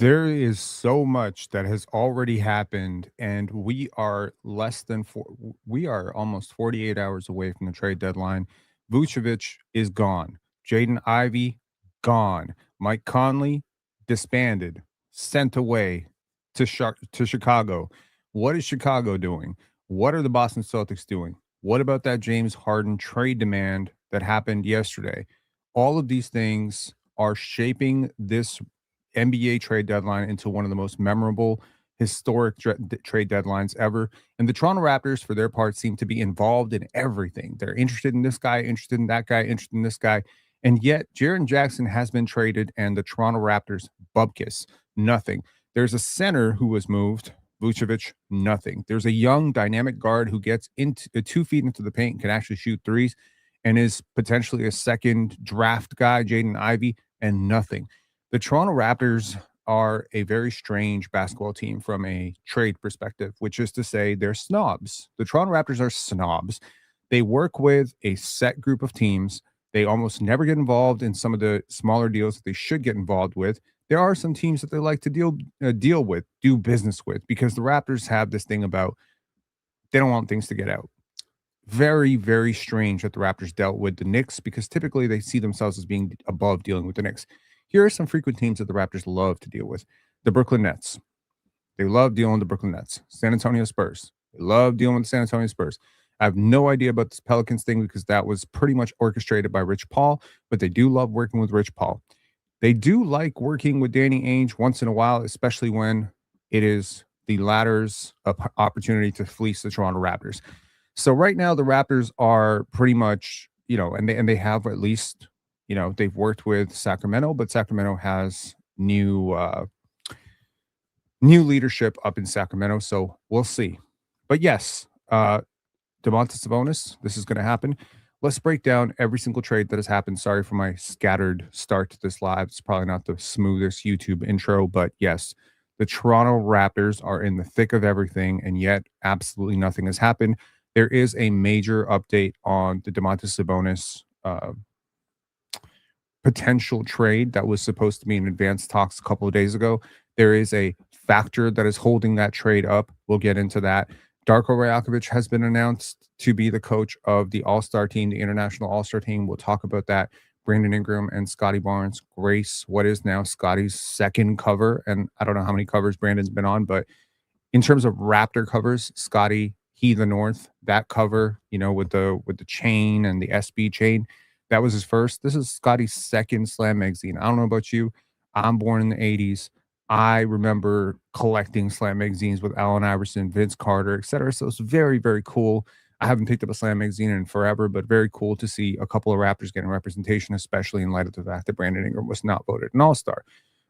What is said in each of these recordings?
There is so much that has already happened, and we are almost 48 hours away from the trade deadline. Vucevic is gone. Jaden Ivey, gone. Mike Conley, disbanded, sent away to Chicago. What is Chicago doing? What are the Boston Celtics doing? What about that James Harden trade demand that happened yesterday? All of these things are shaping this NBA trade deadline into one of the most memorable, historic trade deadlines ever. And the Toronto Raptors, for their part, seem to be involved in everything. They're interested in this guy, interested in that guy, interested in this guy. And yet, Jaren Jackson has been traded, and the Toronto Raptors, bubkiss, nothing. There's a center who was moved, Vucevic, nothing. There's a young, dynamic guard who gets into 2 feet into the paint and can actually shoot threes and is potentially a second draft guy, Jaden Ivey, and nothing. The Toronto Raptors are a very strange basketball team from a trade perspective, which is to say they're snobs. The Toronto Raptors are snobs. They work with a set group of teams. They almost never get involved in some of the smaller deals that they should get involved with. There are some teams that they like to deal with, do business with, because the Raptors have this thing about they don't want things to get out. Very, very strange that the Raptors dealt with the Knicks because typically they see themselves as being above dealing with the Knicks. Here are some frequent teams that the Raptors love to deal with. The Brooklyn Nets. They love dealing with the Brooklyn Nets. San Antonio Spurs. They love dealing with the San Antonio Spurs. I have no idea about this Pelicans thing because that was pretty much orchestrated by Rich Paul, but they do love working with Rich Paul. They do like working with Danny Ainge once in a while, especially when it is the latter's opportunity to fleece the Toronto Raptors. So right now the Raptors are pretty much, and they have at least, they've worked with Sacramento, but Sacramento has new leadership up in Sacramento, so we'll see. But yes, Domantas Sabonis, this is going to happen. Let's break down every single trade that has happened. Sorry for my scattered start to this live. It's probably not the smoothest YouTube intro, but yes, the Toronto Raptors are in the thick of everything, and yet absolutely nothing has happened. There is a major update on the Domantas Sabonis potential trade that was supposed to be in advanced talks a couple of days ago. There is a factor that is holding that trade up. We'll get into that. Darko Rajakovic has been announced to be the coach of the All-Star team, the International All-Star team. We'll talk about that. Brandon Ingram and Scotty Barnes grace what is now Scotty's second cover. And I don't know how many covers Brandon's been on, but in terms of Raptor covers, Scotty, He the North, that cover, with the chain and the SB chain, that was his first. This is Scotty's second Slam magazine. I don't know about you. I'm born in the 80s. I remember collecting Slam magazines with Allen Iverson, Vince Carter, etc. So it's very, very cool. I haven't picked up a Slam magazine in forever, but very cool to see a couple of Raptors getting representation, especially in light of the fact that Brandon Ingram was not voted an All-Star.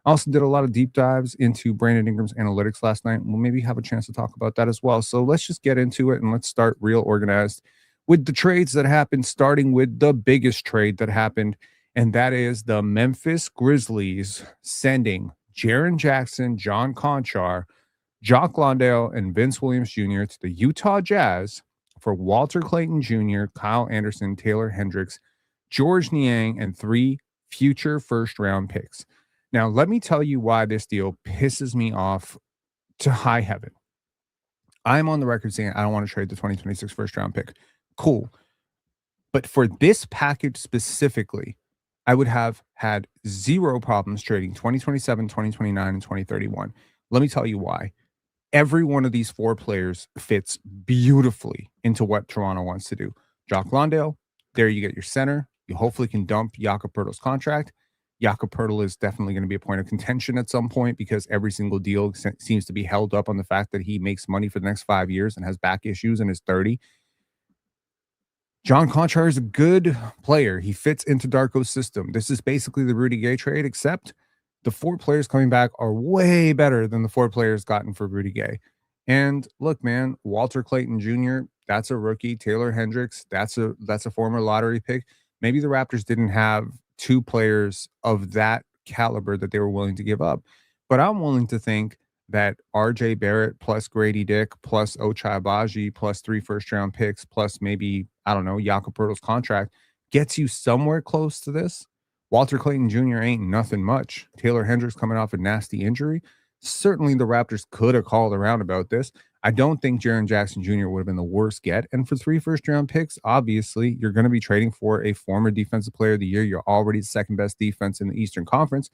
I also did a lot of deep dives into Brandon Ingram's analytics last night. We'll maybe have a chance to talk about that as well. So let's just get into it and let's start real organized with the trades that happened, starting with the biggest trade that happened, and that is the Memphis Grizzlies sending Jaren Jackson, John Conchar, Jock Landale, and Vince Williams Jr. to the Utah Jazz for Walter Clayton Jr., Kyle Anderson, Taylor Hendricks, George Niang, and 3 future first-round picks. Now, let me tell you why this deal pisses me off to high heaven. I'm on the record saying I don't want to trade the 2026 first-round pick. Cool. But for this package specifically, I would have had zero problems trading 2027, 2029, and 2031. Let me tell you why. Every one of these 4 players fits beautifully into what Toronto wants to do. Jock Landale, there you get your center. You hopefully can dump Jakob Poeltl's contract. Jakob Poeltl is definitely going to be a point of contention at some point because every single deal seems to be held up on the fact that he makes money for the next 5 years and has back issues and is 30. John Conchar is a good player. He fits into Darko's system. This is basically the Rudy Gay trade, except the 4 players coming back are way better than the 4 players gotten for Rudy Gay. And look, man, Walter Clayton Jr., that's a rookie. Taylor Hendricks, that's a former lottery pick. Maybe the Raptors didn't have 2 players of that caliber that they were willing to give up. But I'm willing to think that RJ Barrett plus Grady Dick plus Ochai Agbaji plus 3 first-round picks plus maybe, I don't know, Jakob Poeltl's contract gets you somewhere close to this. Walter Clayton Jr. ain't nothing much. Taylor Hendricks coming off a nasty injury. Certainly the Raptors could have called around about this. I don't think Jaren Jackson Jr. would have been the worst get. And for 3 first-round picks, obviously, you're going to be trading for a former Defensive Player of the Year. You're already the second best defense in the Eastern Conference.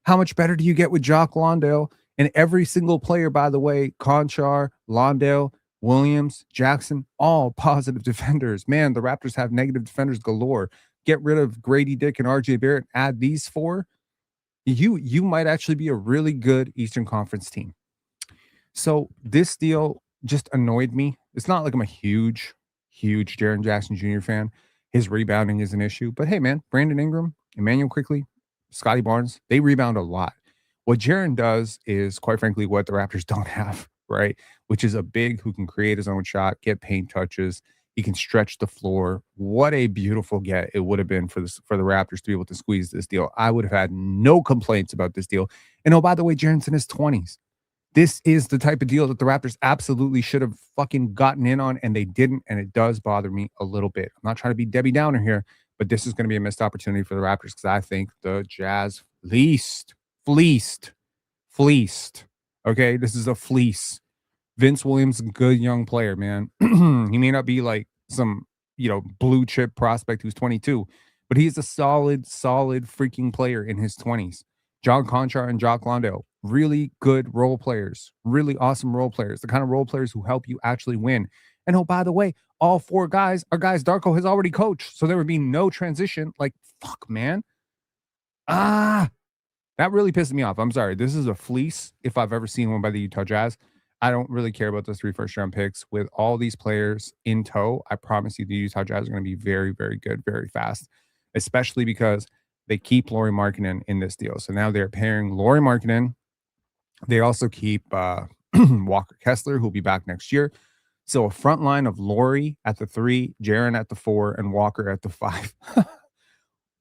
How much better do you get with Jock Landale? And every single player, by the way, Conchar, Landale, Williams, Jackson, all positive defenders. Man, the Raptors have negative defenders galore. Get rid of Grady Dick and RJ Barrett, add these four. You might actually be a really good Eastern Conference team. So this deal just annoyed me. It's not like I'm a huge Jaren Jackson Jr. fan. His rebounding is an issue. But hey, man, Brandon Ingram, Emmanuel Quickley, Scotty Barnes, they rebound a lot. What Jaren does is, quite frankly, what the Raptors don't have, right? Which is a big who can create his own shot, get paint touches. He can stretch the floor. What a beautiful get it would have been for the Raptors to be able to squeeze this deal. I would have had no complaints about this deal. And oh, by the way, Jaren's in his 20s. This is the type of deal that the Raptors absolutely should have fucking gotten in on, and they didn't, and it does bother me a little bit. I'm not trying to be Debbie Downer here, but this is going to be a missed opportunity for the Raptors because I think the Jazz fleeced. Okay, this is a fleece. Vince Williams, a good young player, man. He may not be like some, blue chip prospect who's 22, but he's a solid freaking player in his 20s. John Conchar and Jock Landale, really good role players, really awesome role players, the kind of role players who help you actually win. And oh, by the way, all 4 guys are guys Darko has already coached, so there would be no transition. Like, fuck, man. That really pissed me off. I'm sorry. This is a fleece if I've ever seen one by the Utah Jazz. I don't really care about those 3 first-round picks. With all these players in tow, I promise you the Utah Jazz are going to be very, very good, very fast, especially because they keep Lauri Markkanen in this deal. So now they're pairing Lauri Markkanen. They also keep Walker Kessler, who'll be back next year. So a front line of Lauri at the 3, Jaren at the 4, and Walker at the 5.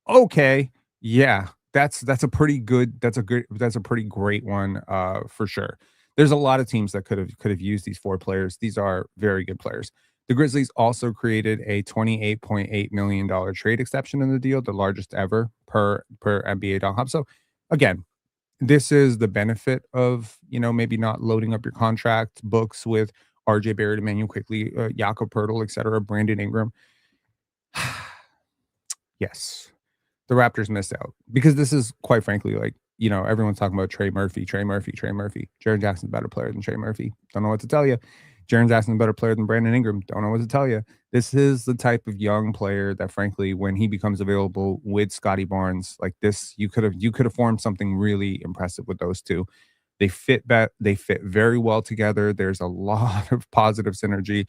Okay. Yeah. That's a pretty good, that's a pretty great one for sure. There's a lot of teams that could have used these 4 players. These are very good players. The Grizzlies also created a $28.8 million trade exception in the deal, the largest ever per NBA.com. So again, this is the benefit of, maybe not loading up your contract books with RJ Barrett, Emmanuel Quickley, Jakob Poeltl, etc., Brandon Ingram. Yes, the Raptors missed out because this is, quite frankly, like, everyone's talking about Trey Murphy. Jaren Jackson's a better player than Trey Murphy. Don't know what to tell you. Jaren Jackson's a better player than Brandon Ingram. Don't know what to tell you. This is the type of young player that, frankly, when he becomes available with Scotty Barnes, like this, you could have formed something really impressive with those two. They fit very well together. There's a lot of positive synergy.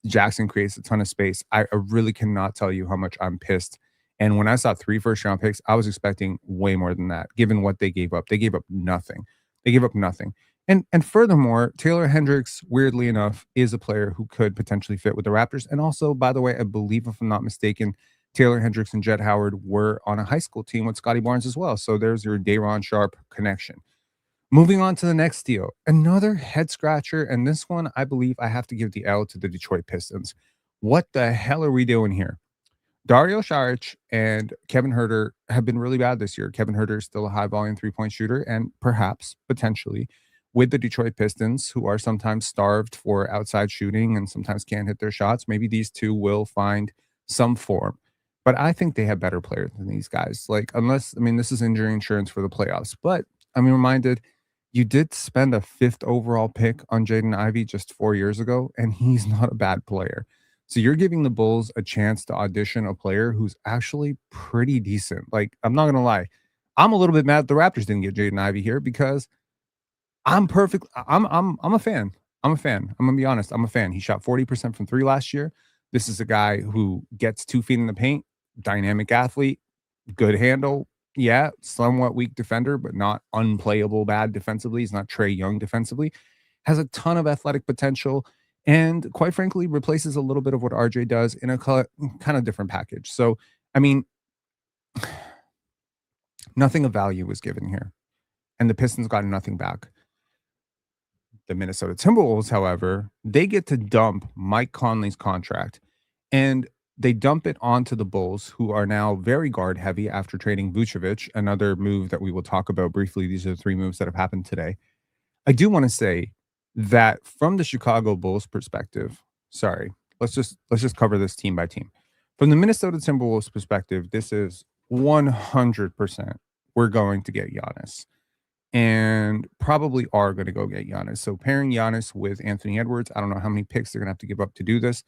Jackson creates a ton of space. I really cannot tell you how much I'm pissed. And when I saw 3 first-round picks, I was expecting way more than that, given what they gave up. They gave up nothing. And furthermore, Taylor Hendricks, weirdly enough, is a player who could potentially fit with the Raptors. And also, by the way, I believe, if I'm not mistaken, Taylor Hendricks and Jet Howard were on a high school team with Scotty Barnes as well. So there's your Day'Ron Sharpe connection. Moving on to the next deal, another head scratcher. And this one, I believe I have to give the L to the Detroit Pistons. What the hell are we doing here? Dario Saric and Kevin Huerter have been really bad this year. Kevin Huerter is still a high-volume three-point shooter, and perhaps, potentially, with the Detroit Pistons, who are sometimes starved for outside shooting and sometimes can't hit their shots, maybe these two will find some form. But I think they have better players than these guys. Like, this is injury insurance for the playoffs. But I'm reminded, you did spend a 5th overall pick on Jaden Ivey just 4 years ago, and he's not a bad player. So you're giving the Bulls a chance to audition a player who's actually pretty decent. Like, I'm not going to lie. I'm a little bit mad the Raptors didn't get Jaden Ivey here because I'm a fan. I'm a fan. I'm going to be honest. I'm a fan. He shot 40% from 3 last year. This is a guy who gets 2 feet in the paint, dynamic athlete, good handle. Yeah, somewhat weak defender, but not unplayable bad defensively. He's not Trae Young defensively. Has a ton of athletic potential. And quite frankly, replaces a little bit of what RJ does in a kind of different package. So, nothing of value was given here. And the Pistons got nothing back. The Minnesota Timberwolves, however, they get to dump Mike Conley's contract. And they dump it onto the Bulls, who are now very guard heavy after trading Vucevic, another move that we will talk about briefly. These are the three moves that have happened today. I do want to say that from the Chicago Bulls perspective, sorry, let's just cover this team by team. From the Minnesota Timberwolves perspective, this is 100% we're going to get Giannis and probably are going to go get Giannis. So pairing Giannis with Anthony Edwards, I don't know how many picks they're going to have to give up to do this,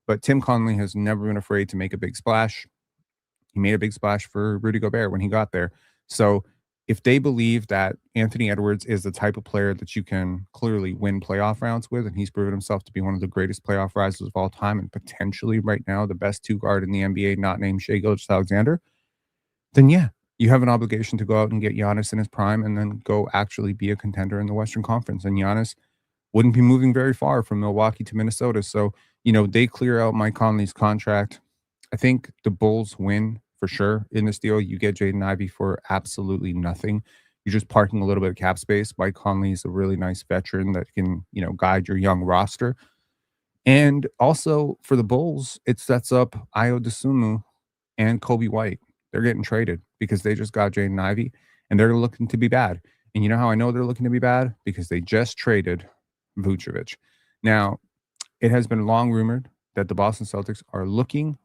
but Tim Connelly has never been afraid to make a big splash. He made a big splash for Rudy Gobert when he got there. So if they believe that Anthony Edwards is the type of player that you can clearly win playoff rounds with, and he's proven himself to be one of the greatest playoff risers of all time and potentially right now the best two guard in the NBA, not named Shai Gilgeous-Alexander, then yeah, you have an obligation to go out and get Giannis in his prime and then go actually be a contender in the Western Conference. And Giannis wouldn't be moving very far from Milwaukee to Minnesota. So, they clear out Mike Conley's contract. I think the Bulls win for sure in this deal. You get Jaden Ivey for absolutely nothing. You're just parking a little bit of cap space. Mike Conley is a really nice veteran that can, guide your young roster. And also for the Bulls, it sets up Ayo Dosunmu and Kobe White. They're getting traded because they just got Jaden Ivey and they're looking to be bad. And you know how I know they're looking to be bad? Because they just traded Vucevic. Now, it has been long rumored that the Boston Celtics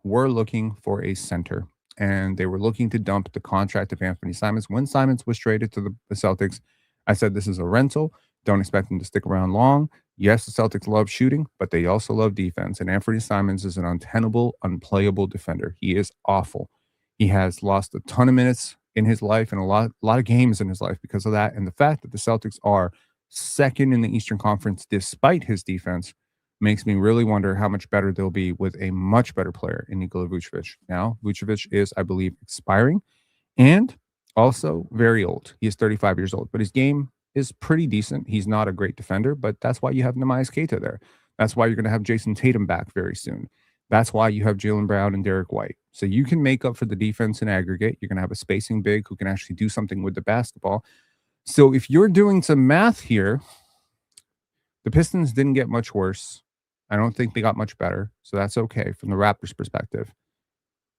were looking for a center, and they were looking to dump the contract of Anthony Simons. When Simons was traded to the Celtics, I said this is a rental. Don't expect him to stick around long. Yes, the Celtics love shooting, but they also love defense. And Anthony Simons is an untenable, unplayable defender. He is awful. He has lost a ton of minutes in his life and a lot of games in his life because of that. And the fact that the Celtics are second in the Eastern Conference despite his defense makes me really wonder how much better they'll be with a much better player in Nikola Vucevic. Now, Vucevic is, I believe, expiring and also very old. He is 35 years old, but his game is pretty decent. He's not a great defender, but that's why you have Neemias Queta there. That's why you're going to have Jason Tatum back very soon. That's why you have Jaylen Brown and Derek White. So you can make up for the defense in aggregate. You're going to have a spacing big who can actually do something with the basketball. So if you're doing some math here, the Pistons didn't get much worse. I don't think they got much better. So that's okay from the Raptors perspective.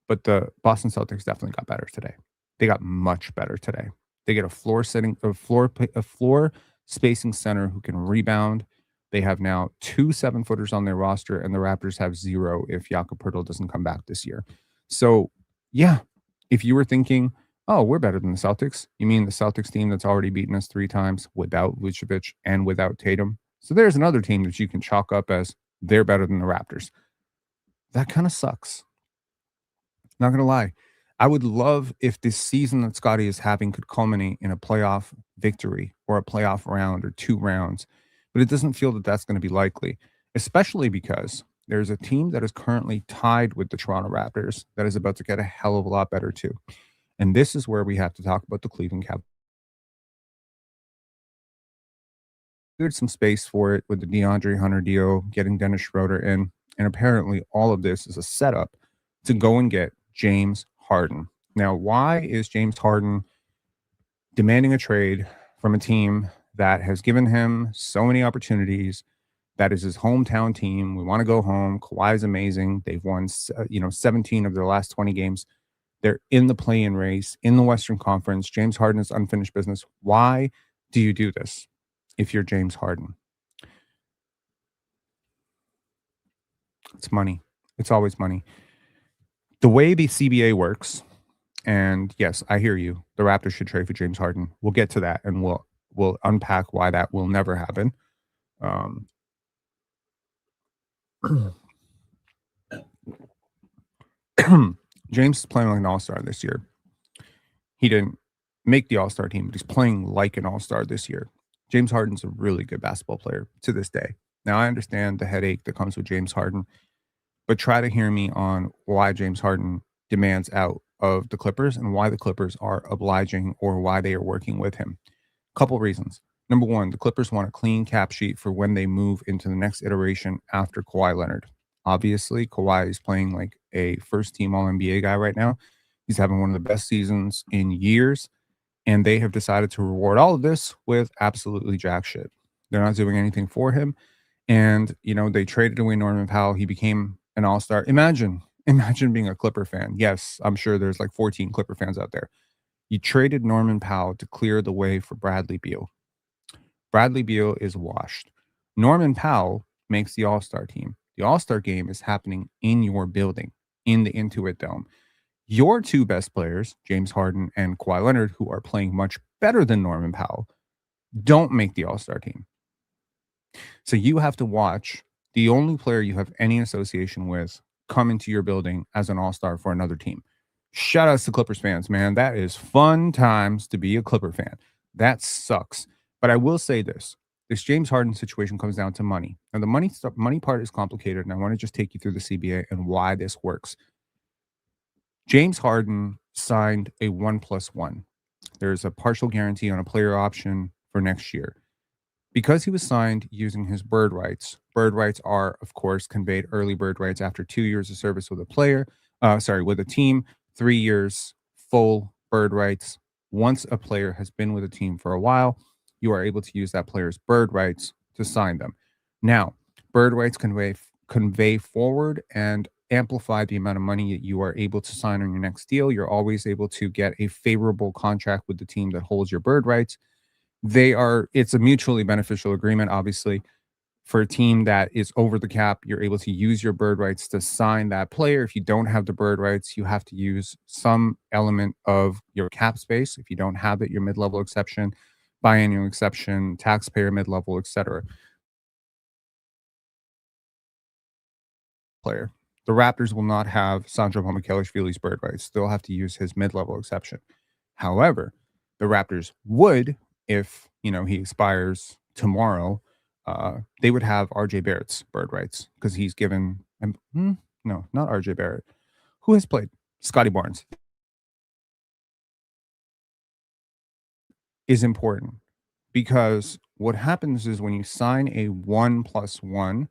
But the Boston Celtics definitely got better today. They got much better today. They get a floor spacing center who can rebound. They have now 2 7-footers on their roster, and the Raptors have 0 if Jakob Poeltl doesn't come back this year. So, yeah, if you were thinking, oh, we're better than the Celtics, you mean the Celtics team that's already beaten us 3 times without Vucevic and without Tatum. So there's another team that you can chalk up as they're better than the Raptors. That kind of sucks. Not going to lie. I would love if this season that Scotty is having could culminate in a playoff victory or a playoff round or 2 rounds. But it doesn't feel that that's going to be likely, especially because there's a team that is currently tied with the Toronto Raptors that is about to get a hell of a lot better too. And this is where we have to talk about the Cleveland Cavaliers. There's some space for it with the DeAndre Hunter deal, getting Dennis Schroeder in. And apparently all of this is a setup to go and get James Harden. Now, why is James Harden demanding a trade from a team that has given him so many opportunities? That is his hometown team. We want to go home. Kawhi is amazing. They've won, 17 of their last 20 games. They're in the play-in race in the Western Conference. James Harden is unfinished business. Why do you do this if you're James Harden? It's money. It's always money. The way the CBA works, and yes, I hear you. The Raptors should trade for James Harden. We'll get to that, and we'll unpack why that will never happen. James is playing like an all-star this year. He didn't make the all-star team, but he's playing like an all-star this year. James Harden's a really good basketball player to this day. Now, I understand the headache that comes with James Harden, but try to hear me on why James Harden demands out of the Clippers and why the Clippers are obliging or why they are working with him. Couple reasons. Number one, the Clippers want a clean cap sheet for when they move into the next iteration after Kawhi Leonard. Obviously, Kawhi is playing like a first-team All-NBA guy right now. He's having one of the best seasons in years, and they have decided to reward all of this with absolutely jack shit. They're not doing anything for him, and, they traded away Norman Powell. He became an all-star. Imagine Imagine being a Clipper fan. Yes, I'm sure there's like 14 Clipper fans out there. You traded Norman Powell to clear the way for Bradley Beal. Bradley Beal is washed. Norman Powell makes the All-Star team. The All-Star game is happening in your building, in the Intuit Dome. Your two best players, James Harden and Kawhi Leonard, who are playing much better than Norman Powell, don't make the All-Star team. So you have to watch the only player you have any association with come into your building as an all-star for another team. Shout outs to Clippers fans, man. That is fun times to be a Clipper fan. That sucks. But I will say this James Harden situation comes down to money. And the money part is complicated, and I want to just take you through the CBA and why this works. James Harden signed a 1+1. There's a partial guarantee on a player option for next year. Because he was signed using his bird rights are, of course, conveyed early bird rights after 2 years of service with with a team, 3 years full bird rights. Once a player has been with a team for a while, you are able to use that player's bird rights to sign them. Now, bird rights convey forward and amplify the amount of money that you are able to sign on your next deal. You're always able to get a favorable contract with the team that holds your bird rights. It's a mutually beneficial agreement, obviously. For a team that is over the cap, you're able to use your bird rights to sign that player. If you don't have the bird rights, you have to use some element of your cap space. If you don't have it, your mid-level exception, biannual exception, taxpayer mid-level, etc. Player. The Raptors will not have Sandro Mamukelashvili's bird rights. They'll have to use his mid-level exception. However, the Raptors would, if he expires tomorrow, they would have RJ Barrett's bird rights because he's given. No, not RJ Barrett. Who has played? Scotty Barnes is important because what happens is when you sign a 1+1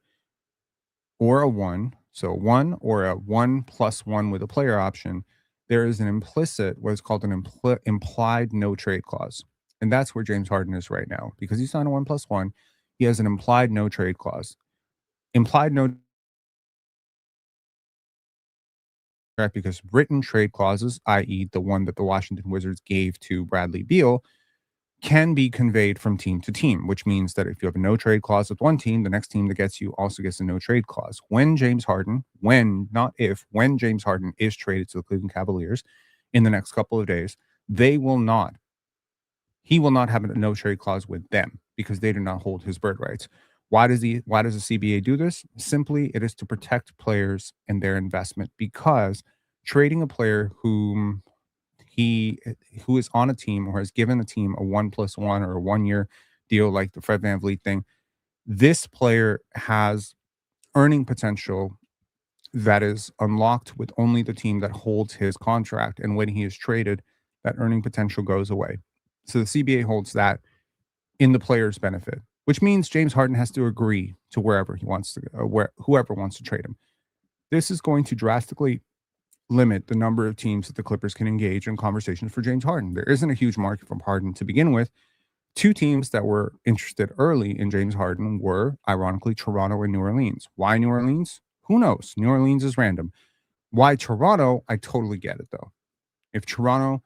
or a 1, so 1 or a 1+1 with a player option, there is an implicit, what is called an implied no trade clause. And that's where James Harden is right now. Because he signed a 1+1, he has an implied no trade clause. Implied no trade because written trade clauses, i.e., the one that the Washington Wizards gave to Bradley Beal, can be conveyed from team to team, which means that if you have a no trade clause with one team, the next team that gets you also gets a no trade clause. When James Harden is traded to the Cleveland Cavaliers in the next couple of days, he will not have a no trade clause with them because they do not hold his bird rights. Why does the CBA do this? Simply, it is to protect players and their investment, because trading a player who is on a team or has given a team a 1+1 or a 1-year deal like the Fred VanVleet thing, this player has earning potential that is unlocked with only the team that holds his contract. And when he is traded, that earning potential goes away. So the CBA holds that in the player's benefit, which means James Harden has to agree to wherever he wants to go, whoever wants to trade him. This is going to drastically limit the number of teams that the Clippers can engage in conversations for James Harden. There isn't a huge market for Harden to begin with. Two teams that were interested early in James Harden were, ironically, Toronto and New Orleans. Why New Orleans? Who knows? New Orleans is random. Why Toronto? I totally get it, though. If Toronto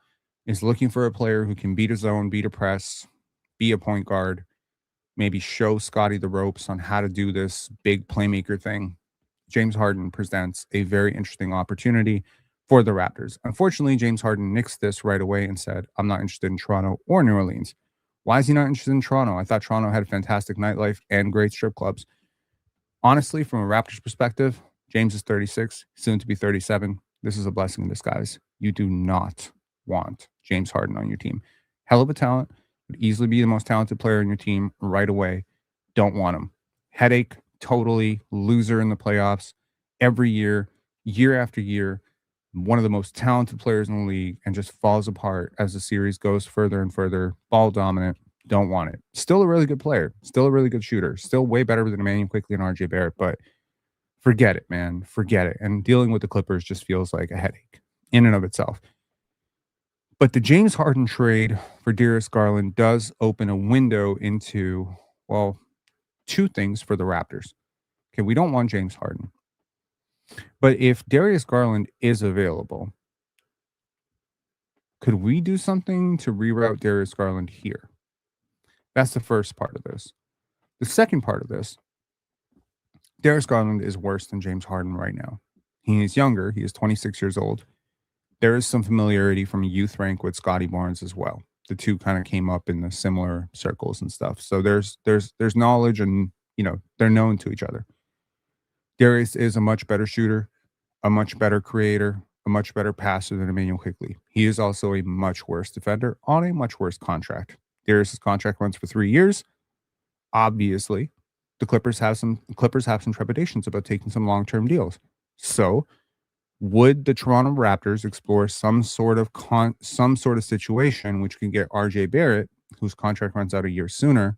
is looking for a player who can beat a zone, beat a press, be a point guard, maybe show Scotty the ropes on how to do this big playmaker thing, James Harden presents a very interesting opportunity for the Raptors. Unfortunately, James Harden nixed this right away and said, I'm not interested in Toronto or New Orleans. Why is he not interested in Toronto? I thought Toronto had a fantastic nightlife and great strip clubs. Honestly, from a Raptors perspective, James is 36, soon to be 37. This is a blessing in disguise. You do not want James Harden on your team. Hell of a talent, would easily be the most talented player on your team right away. Don't want him. Headache, totally loser in the playoffs every year, year after year. One of the most talented players in the league, and just falls apart as the series goes further and further. Ball dominant. Don't want it. Still a really good player. Still a really good shooter. Still way better than Emmanuel Quickly and RJ Barrett, but forget it, man. Forget it. And dealing with the Clippers just feels like a headache in and of itself. But the James Harden trade for Darius Garland does open a window into, well, two things for the Raptors. Okay, we don't want James Harden. But if Darius Garland is available, could we do something to reroute Darius Garland here? That's the first part of this. The second part of this, Darius Garland is worse than James Harden right now. He is younger. He is 26 years old. There is some familiarity from a youth rank with Scotty Barnes as well. The two kind of came up in the similar circles and stuff. So there's knowledge, and they're known to each other. Darius is a much better shooter, a much better creator, a much better passer than Emmanuel Quickley. He is also a much worse defender on a much worse contract. Darius's contract runs for 3 years. Obviously, the Clippers have some trepidations about taking some long-term deals. So, would the Toronto Raptors explore some sort of situation which can get RJ Barrett, whose contract runs out a year sooner,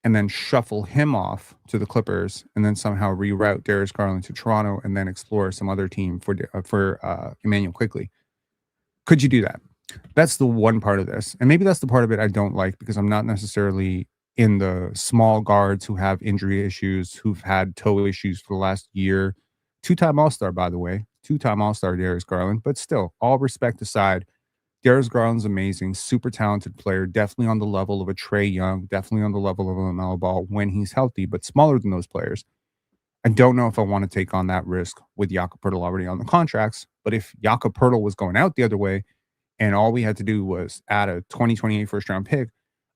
and then shuffle him off to the Clippers, and then somehow reroute Darius Garland to Toronto, and then explore some other team for Emmanuel Quickley? Could you do that? That's the one part of this. And maybe that's the part of it I don't like, because I'm not necessarily in the small guards who have injury issues, who've had toe issues for the last year. Two-time All-Star, by the way. Two-time All-Star Darius Garland. But still, all respect aside, Darius Garland's amazing, super talented player, definitely on the level of a Trae Young, definitely on the level of a LaMelo Ball when he's healthy, but smaller than those players. I don't know if I want to take on that risk with Jakob Poeltl already on the contracts. But if Jakob Poeltl was going out the other way, and all we had to do was add a 2028 first-round pick,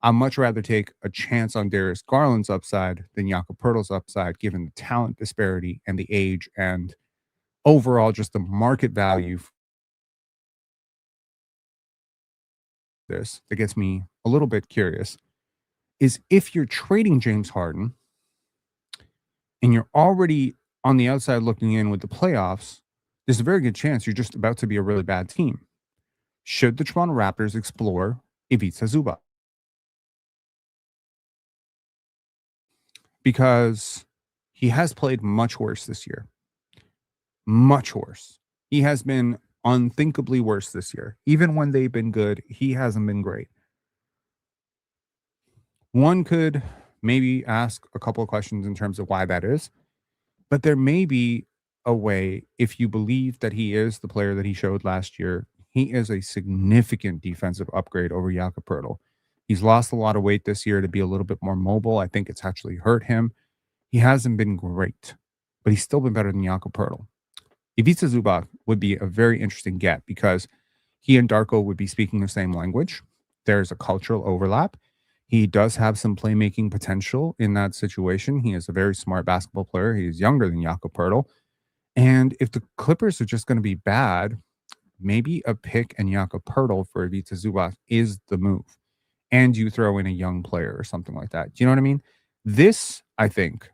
I'd much rather take a chance on Darius Garland's upside than Jakob Poeltl's upside, given the talent disparity and the age and overall just the market value for this. That gets me a little bit curious is if you're trading James Harden and you're already on the outside looking in with the playoffs, there's a very good chance you're just about to be a really bad team. Should the Toronto Raptors explore Ivica Zubac? Because he has played much worse this year. Much worse. He has been unthinkably worse this year. Even when they've been good, he hasn't been great. One could maybe ask a couple of questions in terms of why that is, but there may be a way, if you believe that he is the player that he showed last year. He is a significant defensive upgrade over Jakob Poeltl. He's lost a lot of weight this year to be a little bit more mobile. I think it's actually hurt him. He hasn't been great, but he's still been better than Jakob Poeltl. Ivica Zubac would be a very interesting get because he and Darko would be speaking the same language. There's a cultural overlap. He does have some playmaking potential in that situation. He is a very smart basketball player. He is younger than Jakob Poeltl. And if the Clippers are just going to be bad, maybe a pick and Jakob Poeltl for Ivica Zubac is the move. And you throw in a young player or something like that. Do you know what I mean? This, I think,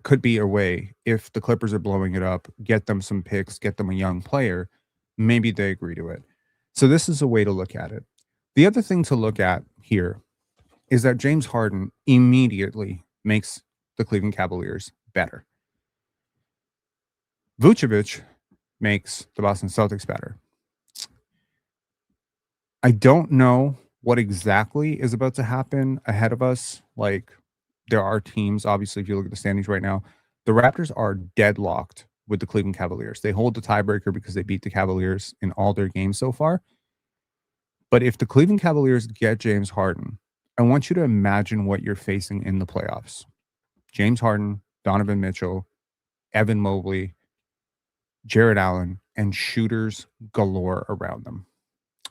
could be a way, if the Clippers are blowing it up, get them some picks, get them a young player, maybe they agree to it. So this is a way to look at it. The other thing to look at here is that James Harden immediately makes the Cleveland Cavaliers better. Vucevic makes the Boston Celtics better. I don't know what exactly is about to happen ahead of us. Like, there are teams, obviously, if you look at the standings right now, the Raptors are deadlocked with the Cleveland Cavaliers. They hold the tiebreaker because they beat the Cavaliers in all their games so far. But if the Cleveland Cavaliers get James Harden, I want you to imagine what you're facing in the playoffs. James Harden, Donovan Mitchell, Evan Mobley, Jarrett Allen, and shooters galore around them.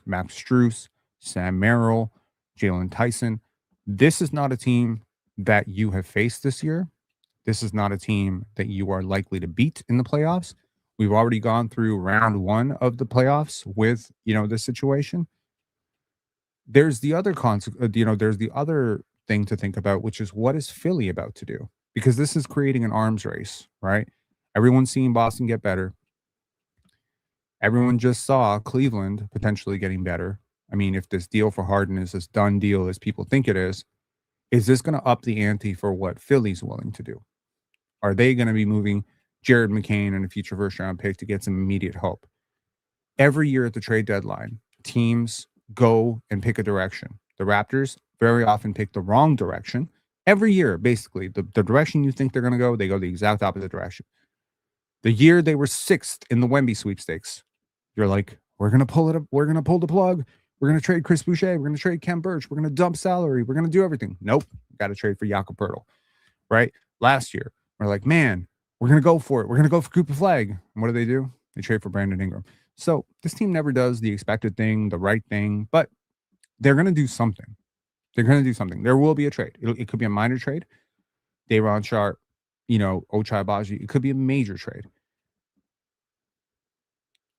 Max Strus, Sam Merrill, Jalen Tyson. This is not a team that you have faced this year. This is not a team that you are likely to beat in the playoffs. We've already gone through round one of the playoffs with, this situation. There's the other there's the other thing to think about, which is what is Philly about to do? Because this is creating an arms race, right? Everyone's seeing Boston get better. Everyone just saw Cleveland potentially getting better. I mean, if this deal for Harden is as done deal as people think it is this going to up the ante for what Philly's willing to do? Are they going to be moving Jared McCain and a future first-round pick to get some immediate hope? Every year at the trade deadline, teams go and pick a direction. The Raptors very often pick the wrong direction, Every year, basically, the direction you think they're going to go, they go the exact opposite direction. The year they were 6th in the Wemby sweepstakes, you're like, we're going to pull it up. We're going to pull the plug. We're going to trade Chris Boucher. We're going to trade Ken Birch. We're going to dump salary. We're going to do everything. Nope. Got to trade for Jakob Poeltl, right? Last year, we're like, man, we're going to go for it. We're going to go for Cooper Flag. And what do? They trade for Brandon Ingram. So this team never does the expected thing, the right thing, but they're going to do something. They're going to do something. There will be a trade. It could be a minor trade. Day'Ron Sharp, Ochai Agbaji. It could be a major trade.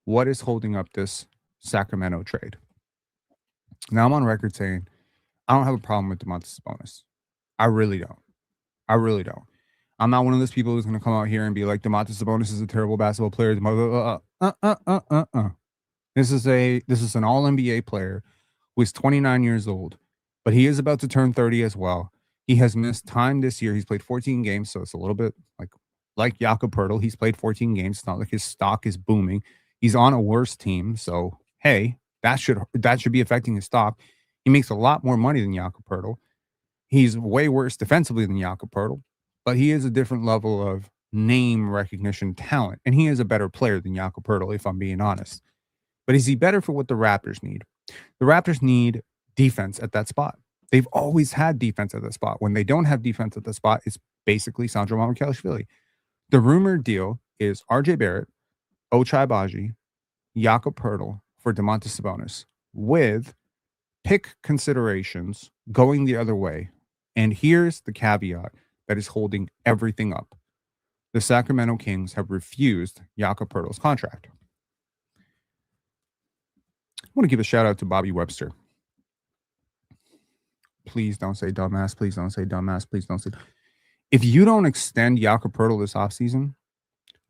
What is holding up this Sacramento trade? Now I'm on record saying I don't have a problem with Domantas Sabonis. I really don't. I'm not one of those people who's going to come out here and be like, Domantas Sabonis is a terrible basketball player. This is an all NBA player who is 29 years old, but he is about to turn 30 as well. He has missed time this year. He's played 14 games, so it's a little bit like Jakob Poeltl. He's played 14 games. It's not like his stock is booming. He's on a worse team, so hey, that should be affecting his stock. He makes a lot more money than Jakob Poeltl. He's way worse defensively than Jakob Poeltl, but he is a different level of name recognition talent, and he is a better player than Jakob Poeltl, if I'm being honest. But is he better for what the Raptors need? The Raptors need defense at that spot. They've always had defense at that spot. When they don't have defense at the spot, it's basically Sandro Mamukelashvili. The rumored deal is RJ Barrett, Ochai Agbaji, Jakob Poeltl for Domantas Sabonis, with pick considerations going the other way. And here's the caveat that is holding everything up. The Sacramento Kings have refused Jakob Poeltl's contract. I want to give a shout out to Bobby Webster. Please don't say dumbass. Please don't say dumbass. Please don't say. If you don't extend Jakob Poeltl this offseason,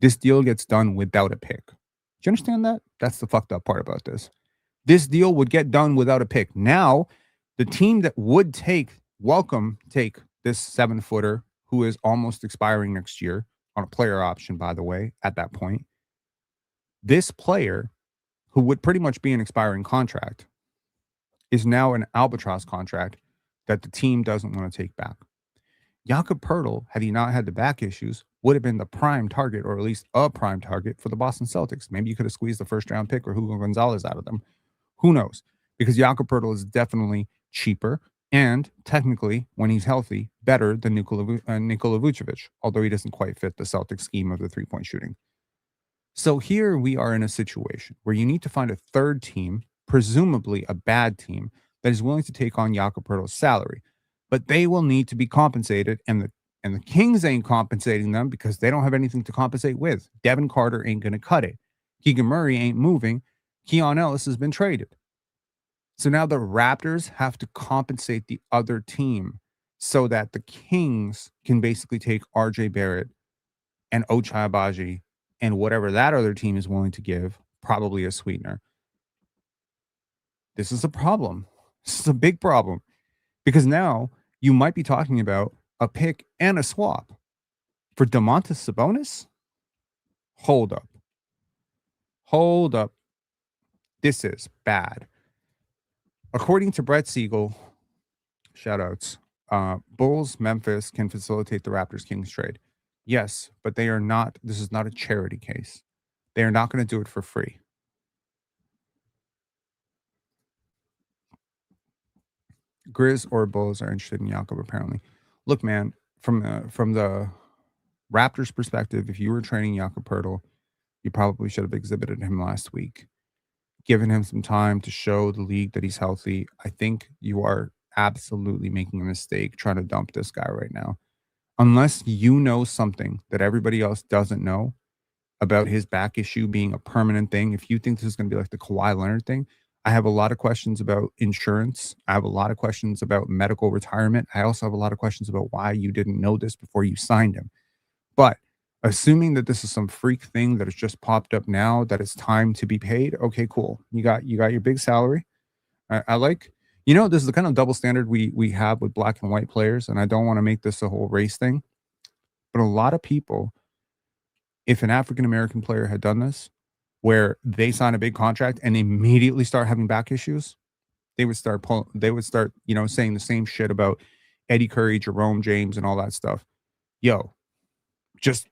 this deal gets done without a pick. Do you understand that? That's the fucked up part about this. This deal would get done without a pick. Now, the team that would take this 7-footer who is almost expiring next year on a player option, by the way, at that point. This player, who would pretty much be an expiring contract, is now an albatross contract that the team doesn't want to take back. Jakob Poeltl, had he not had the back issues, would have been the prime target, or at least a prime target for the Boston Celtics. Maybe you could have squeezed the first-round pick or Hugo Gonzalez out of them. Who knows? Because Jakob Poeltl is definitely cheaper and technically, when he's healthy, better than Nikola Vucevic, although he doesn't quite fit the Celtics scheme of the three-point shooting. So here we are in a situation where you need to find a third team, presumably a bad team, that is willing to take on Jakob Poeltl's salary. But they will need to be compensated, and the Kings ain't compensating them because they don't have anything to compensate with. Devin Carter ain't going to cut it. Keegan Murray ain't moving. Keon Ellis has been traded. So now the Raptors have to compensate the other team so that the Kings can basically take RJ Barrett and Ochai Agbaji and whatever that other team is willing to give, probably a sweetener. This is a problem. This is a big problem because now you might be talking about a pick and a swap for Domantas Sabonis. Hold up. This is bad. According to Brett Siegel, shoutouts, Bulls, Memphis can facilitate the Raptors-Kings trade. Yes, but this is not a charity case. They are not going to do it for free. Grizz or Bulls are interested in Jakob, apparently. Look, man, from the Raptors' perspective, if you were training Jakob Poeltl, you probably should have exhibited him last week, given him some time to show the league that he's healthy. I think you are absolutely making a mistake trying to dump this guy right now. Unless you know something that everybody else doesn't know about his back issue being a permanent thing, if you think this is going to be like the Kawhi Leonard thing, I have a lot of questions about insurance. I have a lot of questions about medical retirement. I also have a lot of questions about why you didn't know this before you signed him. But assuming that this is some freak thing that has just popped up now, that it's time to be paid, okay, cool. You got your big salary. I like, this is the kind of double standard we have with black and white players, and I don't want to make this a whole race thing. But a lot of people, if an African-American player had done this, where they sign a big contract and immediately start having back issues, they would start saying the same shit about Eddie Curry, Jerome James, and all that stuff. Yo, just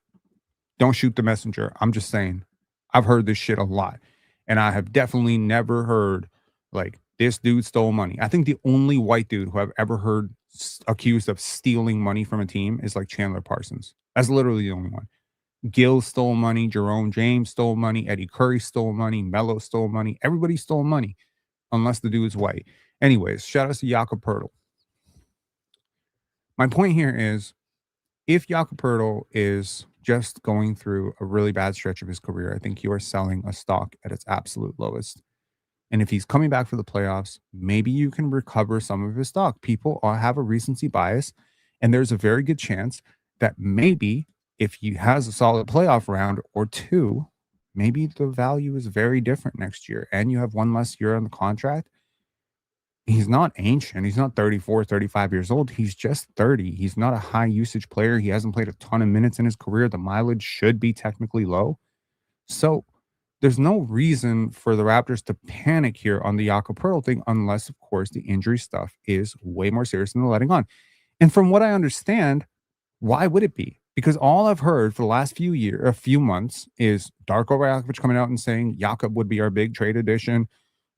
don't shoot the messenger. I'm just saying. I've heard this shit a lot. And I have definitely never heard like this dude stole money. I think the only white dude who I've ever heard accused of stealing money from a team is like Chandler Parsons. That's literally the only one. Gill stole money. Jerome James stole money. Eddie Curry stole money. Melo stole money. Everybody stole money unless the dude's white. Anyways, shout out to Jakob Poeltl. My point here is if Jakob Poeltl is just going through a really bad stretch of his career, I think you are selling a stock at its absolute lowest. And if he's coming back for the playoffs, maybe you can recover some of his stock. People have a recency bias, and there's a very good chance that maybe if he has a solid playoff round or two, maybe the value is very different next year and you have one less year on the contract. He's not ancient. He's not 34, 35 years old. He's just 30. He's not a high usage player. He hasn't played a ton of minutes in his career. The mileage should be technically low. So there's no reason for the Raptors to panic here on the Jakob Poeltl thing, unless, of course, the injury stuff is way more serious than they're letting on. And from what I understand, why would it be? Because all I've heard for the last few months is Darko Rajakovic coming out and saying Jakob would be our big trade addition.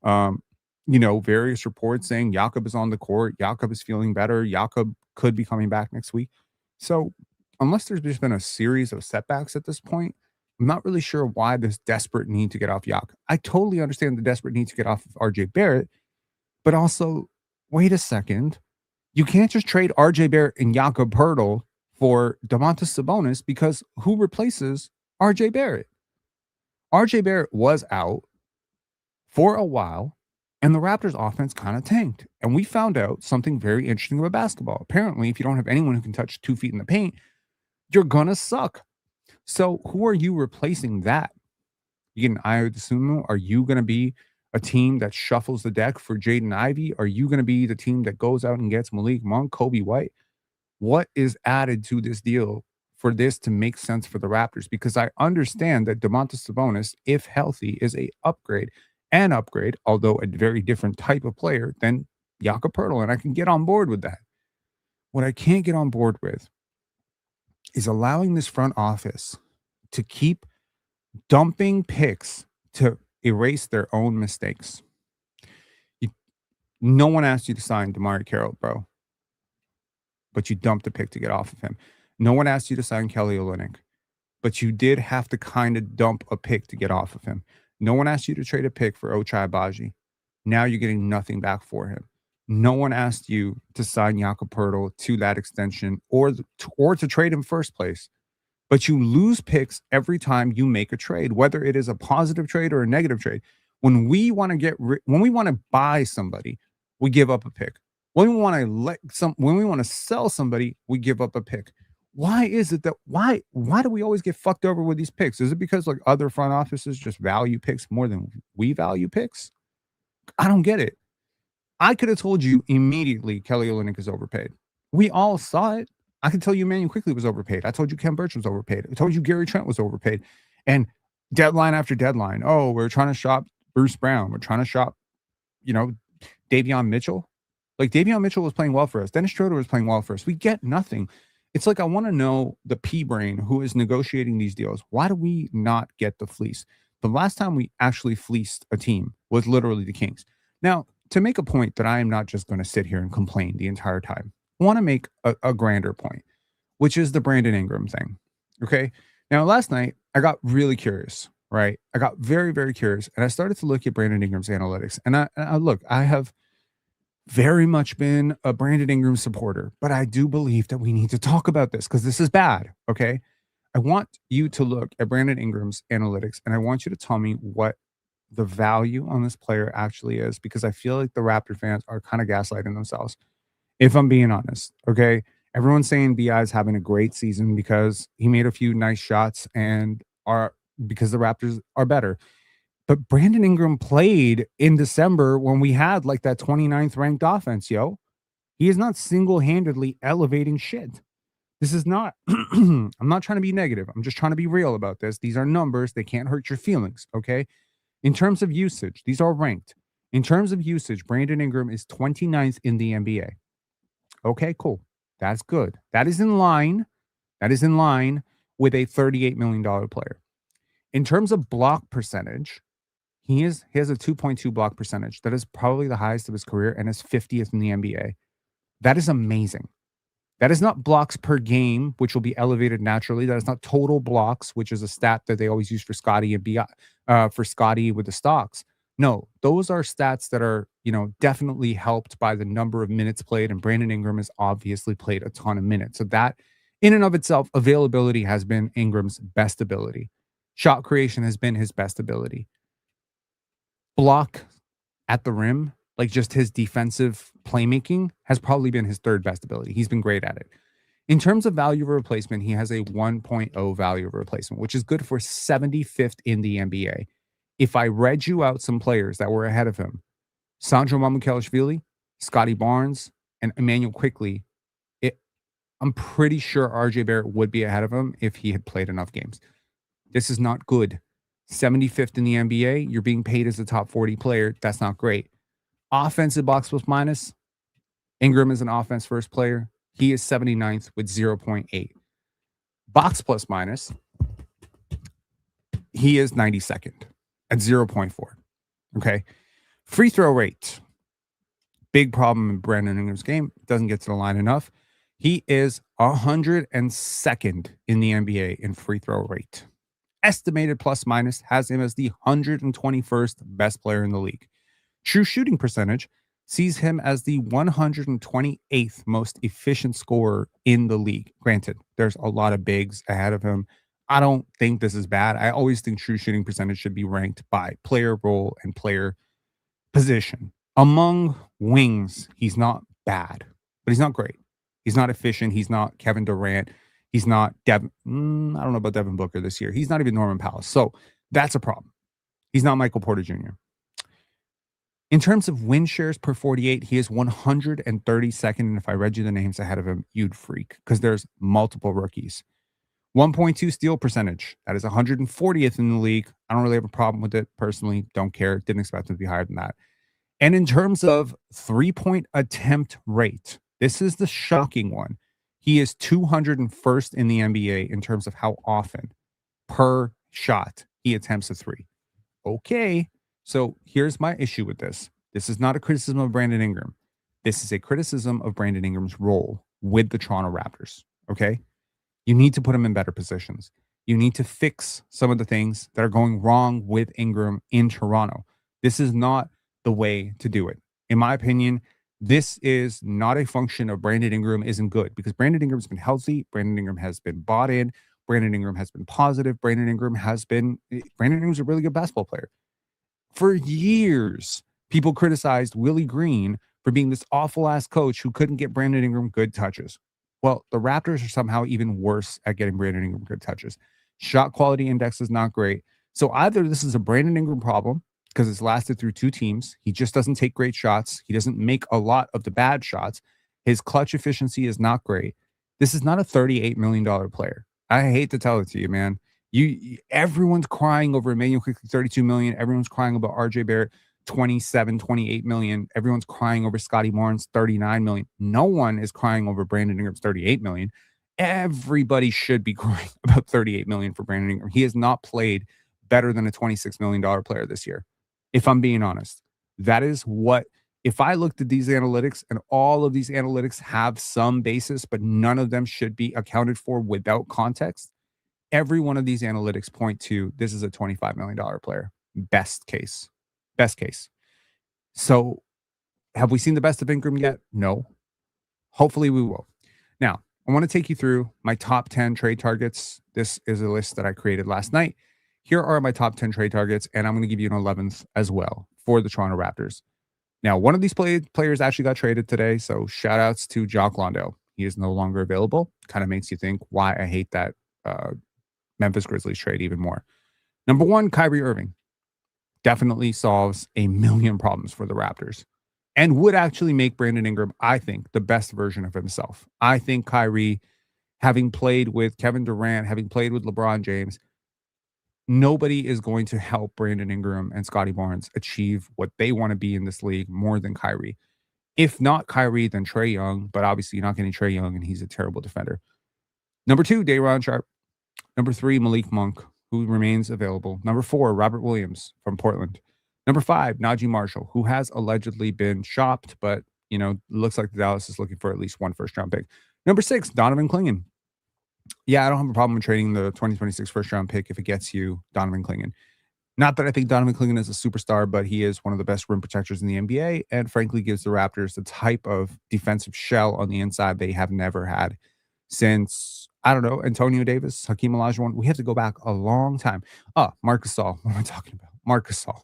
Various reports saying Jakob is on the court. Jakob is feeling better. Jakob could be coming back next week. So unless there's just been a series of setbacks at this point, I'm not really sure why this desperate need to get off Jakob. I totally understand the desperate need to get off of RJ Barrett, but also, wait a second. You can't just trade RJ Barrett and Jakob Poeltl for Domantas Sabonis because who replaces RJ Barrett? RJ Barrett was out for a while, and the Raptors offense kind of tanked. And we found out something very interesting about basketball. Apparently, if you don't have anyone who can touch 2 feet in the paint, you're going to suck. So who are you replacing that? You get an Ayo Dosunmu? Are you going to be a team that shuffles the deck for Jaden Ivey? Are you going to be the team that goes out and gets Malik Monk, Kobe White? What is added to this deal for this to make sense for the Raptors? Because I understand that Domantas Sabonis, if healthy, is an upgrade, although a very different type of player than Jakob Poeltl, and I can get on board with that. What I can't get on board with is allowing this front office to keep dumping picks to erase their own mistakes. No one asked you to sign DeMar Carroll, bro, but you dumped a pick to get off of him. No one asked you to sign Kelly Olynyk, but you did have to kind of dump a pick to get off of him. No one asked you to trade a pick for Ochai Agbaji. Now you're getting nothing back for him. No one asked you to sign Jakob Poeltl to that extension or to trade him first place. But you lose picks every time you make a trade, whether it is a positive trade or a negative trade. When we want to buy somebody, we give up a pick. When we want to sell somebody, we give up a pick. Why is it that why do we always get fucked over with these picks? Is it because like other front offices just value picks more than we value picks? I don't get it. I could have told you immediately Kelly Olynyk is overpaid. We all saw it. I can tell you Emmanuel Quickley was overpaid. I told you Ken Burch was overpaid. I told you Gary Trent was overpaid. And deadline after deadline, oh, we're trying to shop Bruce Brown. We're trying to shop, Davion Mitchell. Like Davion Mitchell was playing well for us. Dennis Schroeder was playing well for us. We get nothing. It's like I want to know the P-brain who is negotiating these deals. Why do we not get the fleece? The last time we actually fleeced a team was literally the Kings. Now, to make a point that I am not just going to sit here and complain the entire time, I want to make a grander point, which is the Brandon Ingram thing. Okay. Now, last night, I got really curious, right? I got very, very curious. And I started to look at Brandon Ingram's analytics. And I have very much been a Brandon Ingram supporter, but I do believe that we need to talk about this because this is bad. Okay. I want you to look at Brandon Ingram's analytics and I want you to tell me what the value on this player actually is, because I feel like the Raptor fans are kind of gaslighting themselves. If I'm being honest, okay? Everyone's saying BI is having a great season because he made a few nice shots and because the Raptors are better. But Brandon Ingram played in December when we had like that 29th ranked offense, yo. He is not single-handedly elevating shit. This is not, I'm not trying to be negative. I'm just trying to be real about this. These are numbers. They can't hurt your feelings, okay? In terms of usage, these are ranked. In terms of usage, Brandon Ingram is 29th in the NBA. Okay, cool. That's good. That is in line. That is in line with a $38 million player. In terms of block percentage, he has a 2.2 block percentage. That is probably the highest of his career and is 50th in the NBA. That is amazing. That is not blocks per game, which will be elevated naturally. That is not total blocks, which is a stat that they always use for Scotty and for Scotty with the stocks. No, those are stats that are, definitely helped by the number of minutes played. And Brandon Ingram has obviously played a ton of minutes. So that, in and of itself, availability has been Ingram's best ability. Shot creation has been his best ability. Block at the rim, like just his defensive playmaking, has probably been his third best ability. He's been great at it. In terms of value of replacement, he has a 1.0 value of replacement, which is good for 75th in the NBA. If I read you out some players that were ahead of him, Sandro Mamukelashvili, Scotty Barnes, and Emmanuel Quickley, I'm pretty sure RJ Barrett would be ahead of him if he had played enough games. This is not good. 75th in the NBA, you're being paid as a top 40 player. That's not great. Offensive box plus minus, Ingram is an offense first player. He is 79th with 0.8. Box plus minus, he is 92nd at 0.4. Okay. Free throw rate, big problem in Brandon Ingram's game. Doesn't get to the line enough. He is 102nd in the NBA in free throw rate. Estimated plus minus has him as the 121st best player in the league. True shooting percentage sees him as the 128th most efficient scorer in the league. Granted, there's a lot of bigs ahead of him. I don't think this is bad. I always think true shooting percentage should be ranked by player role and player position. Among wings, he's not bad, but he's not great. He's not efficient. He's not Kevin Durant. He's not Devin. I don't know about Devin Booker this year. He's not even Norman Powell. So that's a problem. He's not Michael Porter Jr. In terms of win shares per 48, he is 132nd. And if I read you the names ahead of him, you'd freak because there's multiple rookies. 1.2 steal percentage. That is 140th in the league. I don't really have a problem with it personally. Don't care. Didn't expect him to be higher than that. And in terms of 3-point attempt rate, this is the shocking one. He is 201st in the NBA in terms of how often per shot he attempts a three. Okay. So here's my issue with this. This is not a criticism of Brandon Ingram. This is a criticism of Brandon Ingram's role with the Toronto Raptors. Okay. You need to put him in better positions. You need to fix some of the things that are going wrong with Ingram in Toronto. This is not the way to do it. In my opinion, this is not a function of Brandon Ingram isn't good because Brandon Ingram's been healthy. Brandon Ingram has been bought in. Brandon Ingram has been positive. Brandon Ingram's a really good basketball player. For years, people criticized Willie Green for being this awful-ass coach who couldn't get Brandon Ingram good touches. Well, the Raptors are somehow even worse at getting Brandon Ingram good touches. Shot quality index is not great. So either this is a Brandon Ingram problem because it's lasted through two teams. He just doesn't take great shots. He doesn't make a lot of the bad shots. His clutch efficiency is not great. This is not a $38 million player. I hate to tell it to you, man. Everyone's crying over Emmanuel Quickley, 32 million. Everyone's crying about RJ Barrett, 27, 28 million. Everyone's crying over Scotty Barnes, 39 million. No one is crying over Brandon Ingram's 38 million. Everybody should be crying about 38 million for Brandon Ingram. He has not played better than a $26 million player this year. If I'm being honest, that is what, if I looked at these analytics and all of these analytics have some basis, but none of them should be accounted for without context. Every one of these analytics point to this is a $25 million player. Best case. So have we seen the best of Ingram yet? No. Hopefully we will. Now, I want to take you through my top 10 trade targets. This is a list that I created last night. Here are my top 10 trade targets, and I'm going to give you an 11th as well for the Toronto Raptors. Now, one of these players actually got traded today, so shout outs to Jock Landale. He is no longer available. Kind of makes you think why I hate that Memphis Grizzlies trade even more. Number one, Kyrie Irving. Definitely solves a million problems for the Raptors and would actually make Brandon Ingram, I think, the best version of himself. I think Kyrie, having played with Kevin Durant, having played with LeBron James, nobody is going to help Brandon Ingram and Scotty Barnes achieve what they want to be in this league more than Kyrie. If not Kyrie, then Trae Young, but obviously you're not getting Trae Young, and he's a terrible defender. Number 2, Day'Ron Sharpe. Number 3, Malik Monk, who remains available. Number 4, Robert Williams from Portland. Number 5, Najee Marshall, who has allegedly been shopped, but looks like the Dallas is looking for at least one first-round pick. Number 6, Donovan Clingan. Yeah, I don't have a problem with trading the 2026 first-round pick if it gets you Donovan Clingan. Not that I think Donovan Clingan is a superstar, but he is one of the best rim protectors in the NBA, and frankly gives the Raptors the type of defensive shell on the inside they have never had since, I don't know, Antonio Davis, Hakeem Olajuwon. We have to go back a long time. Marc Gasol. What am I talking about? Marc Gasol.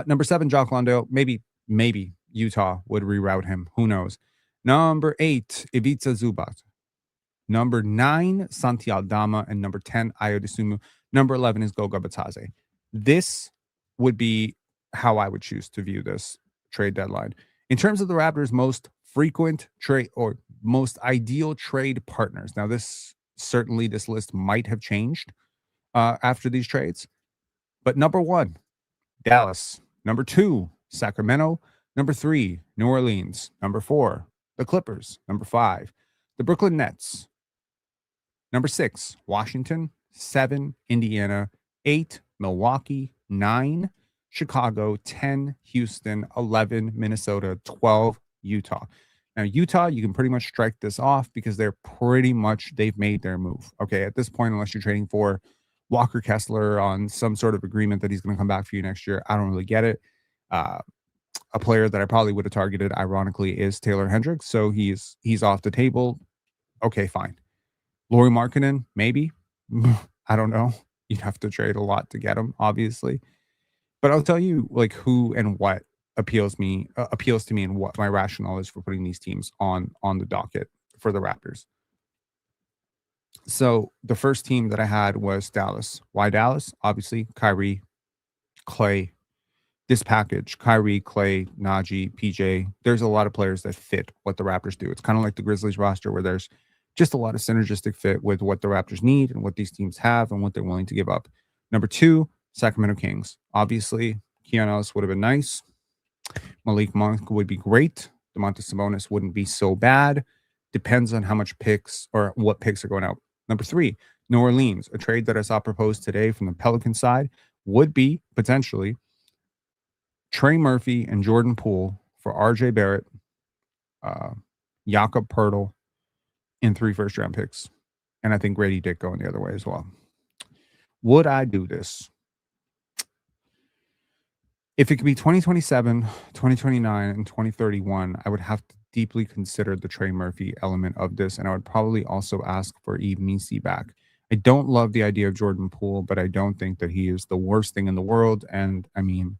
Number 7, Jock Landale. Maybe Utah would reroute him. Who knows? Number 8, Ivica Zubac. Number 9, Santi Aldama. And number 10, Ayo Dosunmu. Number 11 is Goga Batadze. This would be how I would choose to view this trade deadline. In terms of the Raptors' most frequent trade or most ideal trade partners. Now, this list might have changed after these trades. But number 1, Dallas. Number 2, Sacramento. Number 3, New Orleans. Number 4, the Clippers. Number 5, the Brooklyn Nets. Number 6, Washington. 7, Indiana. 8, Milwaukee. 9, Chicago. 10, Houston. 11, Minnesota. 12, Utah. Now, Utah, you can pretty much strike this off because they've made their move. Okay, at this point, unless you're trading for Walker Kessler on some sort of agreement that he's going to come back for you next year, I don't really get it. A player that I probably would have targeted, ironically, is Taylor Hendricks. So he's off the table. Okay, fine. Lauri Markkanen, maybe. I don't know. You'd have to trade a lot to get him, obviously. But I'll tell you who and what appeals to me and what my rationale is for putting these teams on the docket for the Raptors. So the first team that I had was Dallas. Why Dallas? Obviously, Kyrie, Clay. This package, Kyrie, Clay, Najee, PJ, there's a lot of players that fit what the Raptors do. It's kind of like the Grizzlies roster where there's just a lot of synergistic fit with what the Raptors need and what these teams have and what they're willing to give up. Number 2, Sacramento Kings. Obviously, Keon Ellis would have been nice. Malik Monk would be great. Domantas Sabonis wouldn't be so bad. Depends on how much picks or what picks are going out. Number 3, New Orleans. A trade that I saw proposed today from the Pelican side would be potentially Trey Murphy and Jordan Poole for RJ Barrett, Jakob Poeltl, and 3 first-round picks. And I think Grady Dick going the other way as well. Would I do this? If it could be 2027, 2029, and 2031, I would have to deeply consider the Trey Murphy element of this, and I would probably also ask for Yves Missi back. I don't love the idea of Jordan Poole, but I don't think that he is the worst thing in the world. And I mean,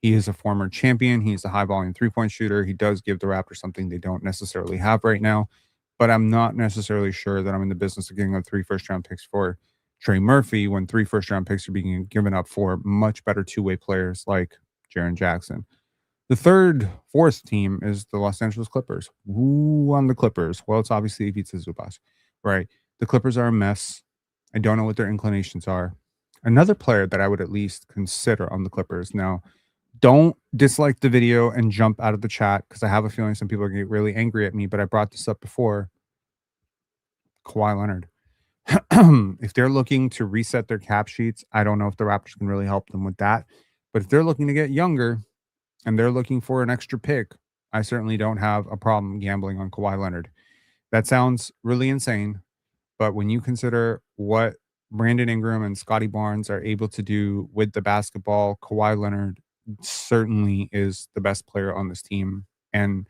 he is a former champion. He's a high-volume three-point shooter. He does give the Raptors something they don't necessarily have right now. But I'm not necessarily sure that I'm in the business of giving up 3 first-round picks for Trey Murphy when 3 first-round picks are being given up for much better two-way players like Jaren Jackson. The fourth team is the Los Angeles Clippers. Who on the Clippers? Well, it's obviously Ivica Zubac, right? The Clippers are a mess. I don't know what their inclinations are. Another player that I would at least consider on the Clippers now. Don't dislike the video and jump out of the chat because I have a feeling some people are going to get really angry at me, but I brought this up before. Kawhi Leonard. If they're looking to reset their cap sheets, I don't know if the Raptors can really help them with that. But if they're looking to get younger and they're looking for an extra pick, I certainly don't have a problem gambling on Kawhi Leonard. That sounds really insane, but when you consider what Brandon Ingram and Scotty Barnes are able to do with the basketball, Kawhi Leonard certainly is the best player on this team. And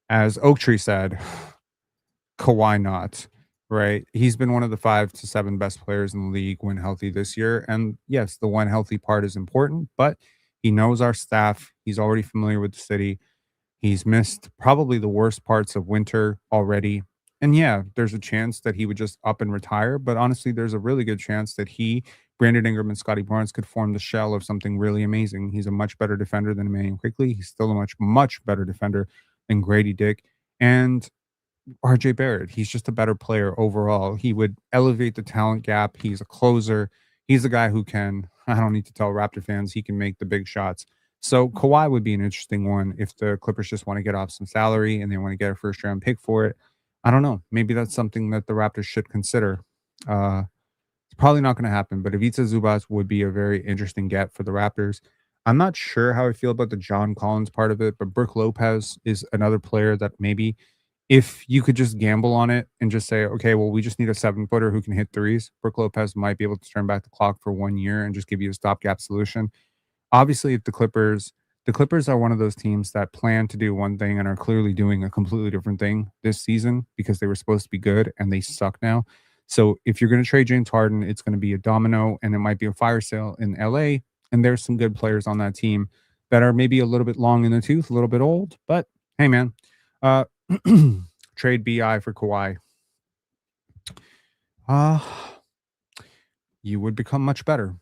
as Oak Tree said, Kawhi not, right? He's been one of the 5 to 7 best players in the league when healthy this year. And yes, the when healthy part is important, but he knows our staff. He's already familiar with the city. He's missed probably the worst parts of winter already. And yeah, there's a chance that he would just up and retire. But honestly, there's a really good chance that Brandon Ingram, and Scotty Barnes could form the shell of something really amazing. He's a much better defender than Emmanuel Quickley. He's still a much, much better defender than Grady Dick. And RJ Barrett, he's just a better player overall. He would elevate the talent gap. He's a closer. He's a guy who can, I don't need to tell Raptor fans, he can make the big shots. So Kawhi would be an interesting one if the Clippers just want to get off some salary and they want to get a first round pick for it. I don't know. Maybe that's something that the Raptors should consider. Uh, it's probably not going to happen, but Ivica Zubac would be a very interesting get for the Raptors. I'm not sure how I feel about the John Collins part of it, but Brook Lopez is another player that maybe if you could just gamble on it and just say, okay, well, we just need a 7-footer who can hit threes. Brook Lopez might be able to turn back the clock for 1 year and just give you a stopgap solution. Obviously, if the Clippers are one of those teams that plan to do one thing and are clearly doing a completely different thing this season because they were supposed to be good and they suck now. So if you're going to trade James Harden, it's going to be a domino and it might be a fire sale in LA. And there's some good players on that team that are maybe a little bit long in the tooth, a little bit old. But hey, man, uh, trade BI for Kawhi. Uh, you would become much better.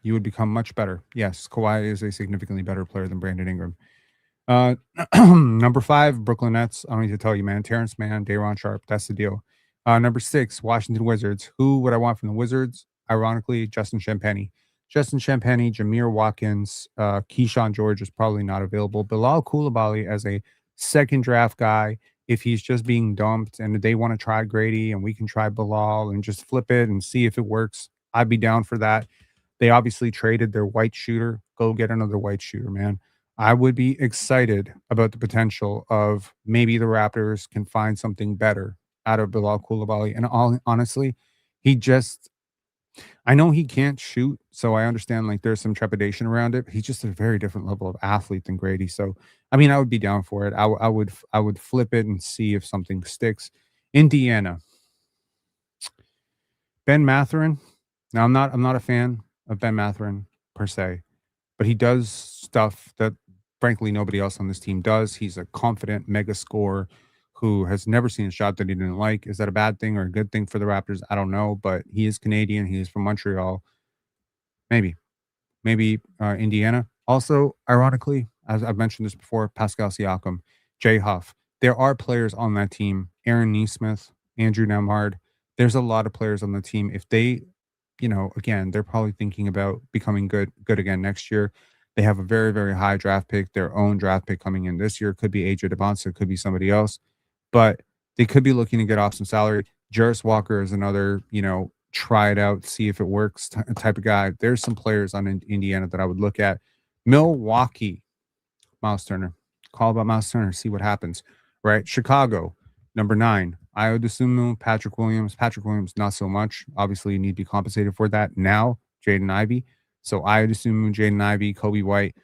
You would become much better. Yes, Kawhi is a significantly better player than Brandon Ingram. Uh, number 5, Brooklyn Nets. I don't need to tell you, man. Terrence Mann, Day'Ron Sharpe. That's the deal. Number 6, Washington Wizards. Who would I want from the Wizards? Ironically, Justin Champagnie. Justin Champagnie, Jameer Watkins, Keyshawn George is probably not available. Bilal Coulibaly as a second draft guy. If he's just being dumped and they want to try Grady and we can try Bilal and just flip it and see if it works, I'd be down for that. They obviously traded their white shooter. Go get another white shooter, man. I would be excited about the potential of maybe the Raptors can find something better out of Bilal Coulibaly. And honestly, he just, I know he can't shoot, so I understand like there's some trepidation around it. But he's just a very different level of athlete than Grady. So, I mean, I would be down for it. I would flip it and see if something sticks. Indiana, Ben Matherin. Now, I'm not a fan of Ben Matherin per se, but he does stuff that frankly nobody else on this team does. He's a confident mega scorer who has never seen a shot that he didn't like. Is that a bad thing or a good thing for the Raptors? I don't know, but he is Canadian. He is from Montreal. Maybe, maybe Indiana. Also, ironically, as I've mentioned this before, Pascal Siakam, Jay Huff. There are players on that team. Aaron Nesmith, Andrew Nemhard. There's a lot of players on the team. If they, again, they're probably thinking about becoming good again next year. They have a very, very high draft pick, their own draft pick coming in this year. Could be AJ DeBonsa, could be somebody else, but they could be looking to get off some salary. Jarris Walker is another, try it out, see if it works type of guy. There's some players on Indiana that I would look at. Milwaukee, Miles Turner. Call about Miles Turner, see what happens. Right? Chicago, number 9. Ayo Dosunmu, Patrick Williams. Patrick Williams, not so much. Obviously, you need to be compensated for that. Now, Jaden Ivey. So Ayo Dosunmu, Jaden Ivey, Kobe White.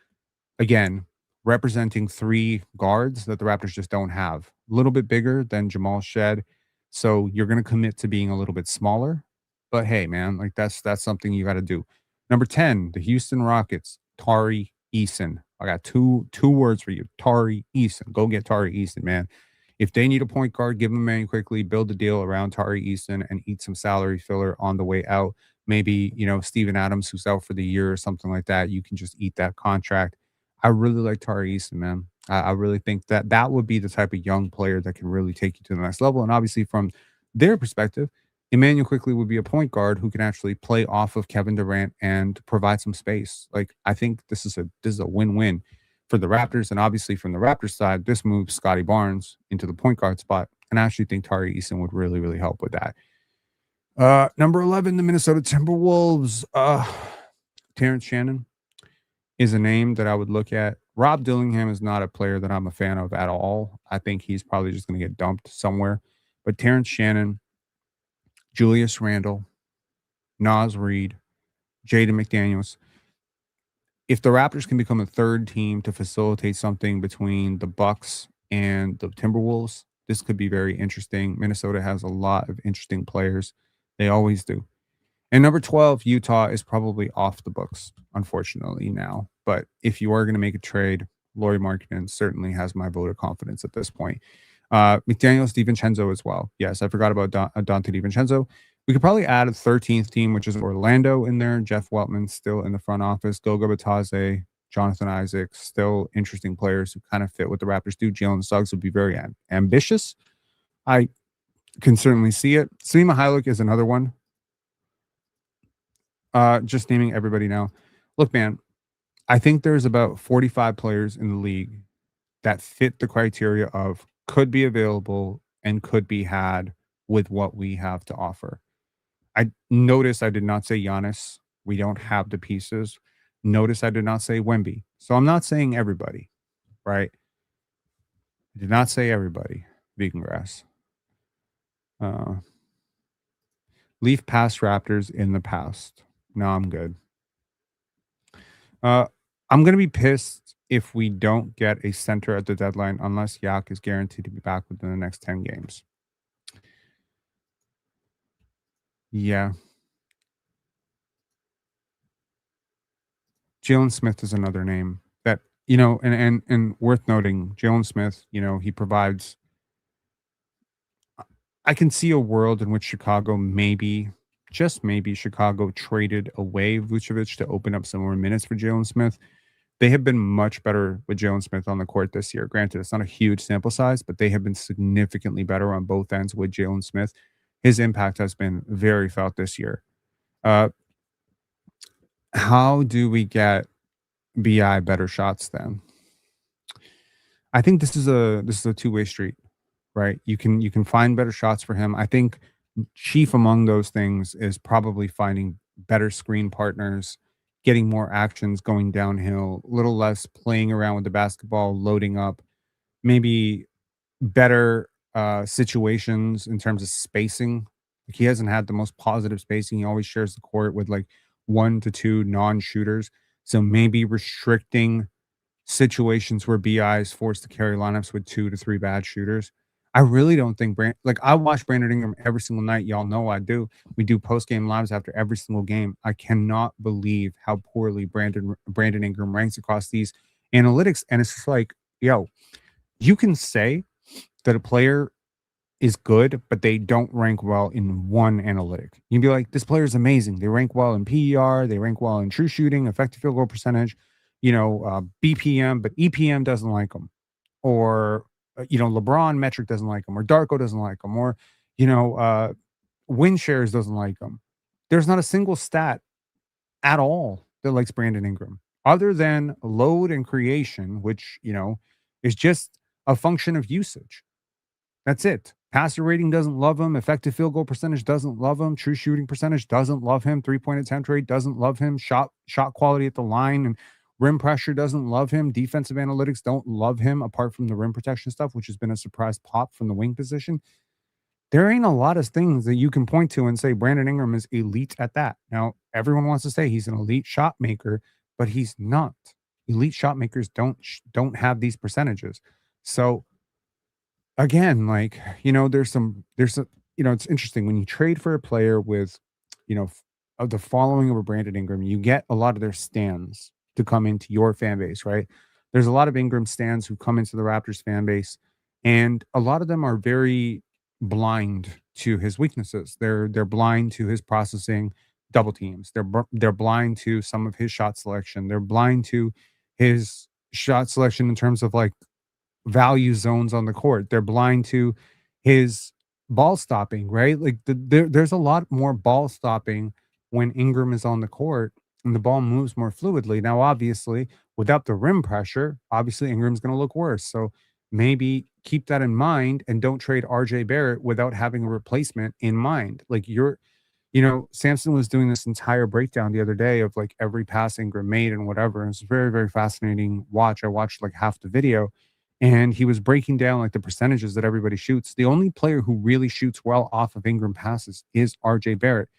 Again, representing 3 guards that the Raptors just don't have. A little bit bigger than Jamal Shed. So you're going to commit to being a little bit smaller. But hey, man, like that's something you got to do. Number 10, the Houston Rockets, Tari Eason. I got two words for you. Tari Eason. Go get Tari Eason, man. If they need a point guard, give them a man quickly, build a deal around Tari Eason and eat some salary filler on the way out. Maybe, Steven Adams, who's out for the year or something like that. You can just eat that contract. I really like Tari Eason, man. I really think that would be the type of young player that can really take you to the next level. And obviously, from their perspective, Emmanuel quickly would be a point guard who can actually play off of Kevin Durant and provide some space. Like I think this is a win-win for the Raptors, and obviously from the Raptors side, this moves Scotty Barnes into the point guard spot, and I actually think Tari Eason would really, really help with that. Number 11, the Minnesota Timberwolves. Terrence Shannon is a name that I would look at. Rob Dillingham is not a player that I'm a fan of at all. I think he's probably just going to get dumped somewhere. But Terrence Shannon, Julius Randle, Naz Reid, Jaden McDaniels. If the Raptors can become a third team to facilitate something between the Bucks and the Timberwolves, this could be very interesting. Minnesota has a lot of interesting players. They always do. And number 12, Utah is probably off the books, unfortunately, now. But if you are going to make a trade, Lauri Markkanen certainly has my vote of confidence at this point. McDaniels, DiVincenzo as well. Yes, I forgot about Dante DiVincenzo. We could probably add a 13th team, which is Orlando in there. Jeff Weltman still in the front office. Goga Batadze, Jonathan Isaac, still interesting players who kind of fit what the Raptors do. Jalen Suggs would be very ambitious. I can certainly see it. Svi Mykhailiuk is another one. Just naming everybody now. Look, man, I think there's about 45 players in the league that fit the criteria of could be available and could be had with what we have to offer. I notice I did not say Giannis. We don't have the pieces. Notice I did not say Wemby. So I'm not saying everybody, right? I did not say everybody. Vegan grass. Uh, Leaf past Raptors in the past. No, I'm good. Uh, I'm gonna be pissed if we don't get a center at the deadline unless Yak is guaranteed to be back within the next 10 games. Yeah. Jalen Smith is another name that, and worth noting, Jalen Smith, he provides I can see a world in which Chicago maybe, just maybe Chicago traded away Vucevic to open up some more minutes for Jalen Smith. They have been much better with Jalen Smith on the court this year. Granted, it's not a huge sample size, but they have been significantly better on both ends with Jalen Smith. His impact has been very felt this year. Uh, how do we get BI better shots then? I think this is a two-way street, right? You can find better shots for him. I think chief among those things is probably finding better screen partners, getting more actions going downhill, a little less playing around with the basketball, loading up, maybe better situations in terms of spacing. Like he hasn't had the most positive spacing. He always shares the court with like one to two non-shooters. So maybe restricting situations where BI is forced to carry lineups with 2 to 3 bad shooters. I really don't think I watch Brandon Ingram every single night. Y'all know I do. We do post game lives after every single game. I cannot believe how poorly Brandon Ingram ranks across these analytics. And it's just like, yo, you can say that a player is good, but they don't rank well in one analytic. You'd be like, this player is amazing. They rank well in PER, they rank well in true shooting, effective field goal percentage, BPM, but EPM doesn't like them. Or, LeBron metric doesn't like them, or Darko doesn't like them, or, you know, uh, win shares doesn't like them. There's not a single stat at all that likes Brandon Ingram other than load and creation, which, is just a function of usage. That's it. Passer rating doesn't love him. Effective field goal percentage doesn't love him. True shooting percentage doesn't love him. 3-point attempt rate doesn't love him. Shot quality at the line and rim pressure doesn't love him. Defensive analytics don't love him apart from the rim protection stuff, which has been a surprise pop from the wing position. There ain't a lot of things that you can point to and say Brandon Ingram is elite at that. Now, everyone wants to say he's an elite shot maker, but he's not. Elite shot makers don't have these percentages. So again, like, it's interesting when you trade for a player with, of the following of a Brandon Ingram, you get a lot of their stands to come into your fan base, right? There's a lot of Ingram stands who come into the Raptors fan base, and a lot of them are very blind to his weaknesses. They're blind to his processing double teams. They're blind to some of his shot selection. They're blind to his shot selection in terms of like value zones on the court. They're blind to his ball stopping, right? Like there's a lot more ball stopping when Ingram is on the court and the ball moves more fluidly. Now, obviously, without the rim pressure, obviously Ingram's going to look worse. So maybe keep that in mind and don't trade RJ Barrett without having a replacement in mind. Like Samson was doing this entire breakdown the other day of like every pass Ingram made and whatever. And it's very, very fascinating watch. I watched like half the video and he was breaking down like the percentages that everybody shoots. The only player who really shoots well off of Ingram passes is RJ Barrett.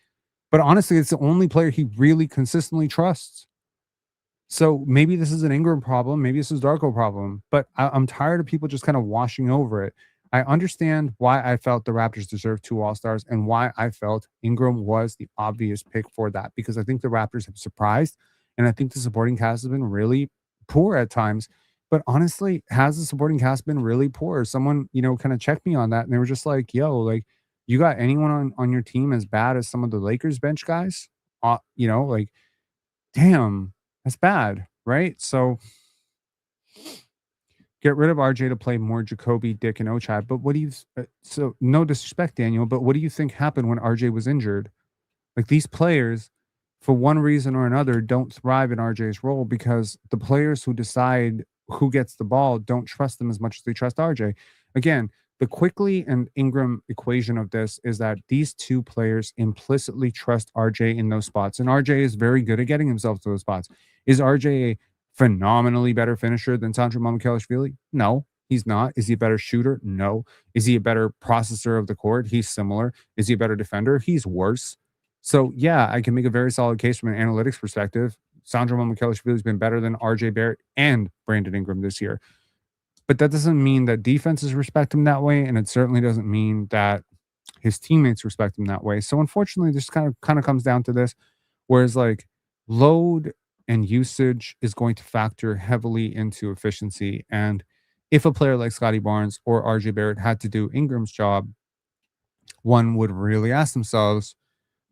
But honestly, it's the only player he really consistently trusts. So maybe this is an Ingram problem. Maybe this is Darko problem. But I'm tired of people just kind of washing over it. I understand why I felt the Raptors deserved 2 All-Stars and why I felt Ingram was the obvious pick for that, because I think the Raptors have surprised, and I think the supporting cast has been really poor at times. But honestly, has the supporting cast been really poor? Someone, kind of checked me on that, and they were just like, yo, like, you got anyone on your team as bad as some of the Lakers bench guys? Like, damn, that's bad, right? So get rid of RJ to play more Jacoby, Dick, and Ochai. But what do you? So no disrespect, Daniel, but what do you think happened when RJ was injured? Like these players for one reason or another, don't thrive in RJ's role because the players who decide who gets the ball don't trust them as much as they trust RJ. Again, the Quickly and Ingram equation of this is that these two players implicitly trust RJ in those spots, and RJ is very good at getting himself to those spots. Is RJ a phenomenally better finisher than Sandro Mamukelashvili? No, he's not. Is he a better shooter? No. Is he a better processor of the court? He's similar. Is he a better defender? He's worse. So yeah, I can make a very solid case from an analytics perspective. Sandro Mamukelashvili has been better than RJ Barrett and Brandon Ingram this year. But that doesn't mean that defenses respect him that way, and it certainly doesn't mean that his teammates respect him that way. So unfortunately, this kind of comes down to this, whereas like load and usage is going to factor heavily into efficiency. And if a player like Scotty Barnes or RJ Barrett had to do Ingram's job, one would really ask themselves,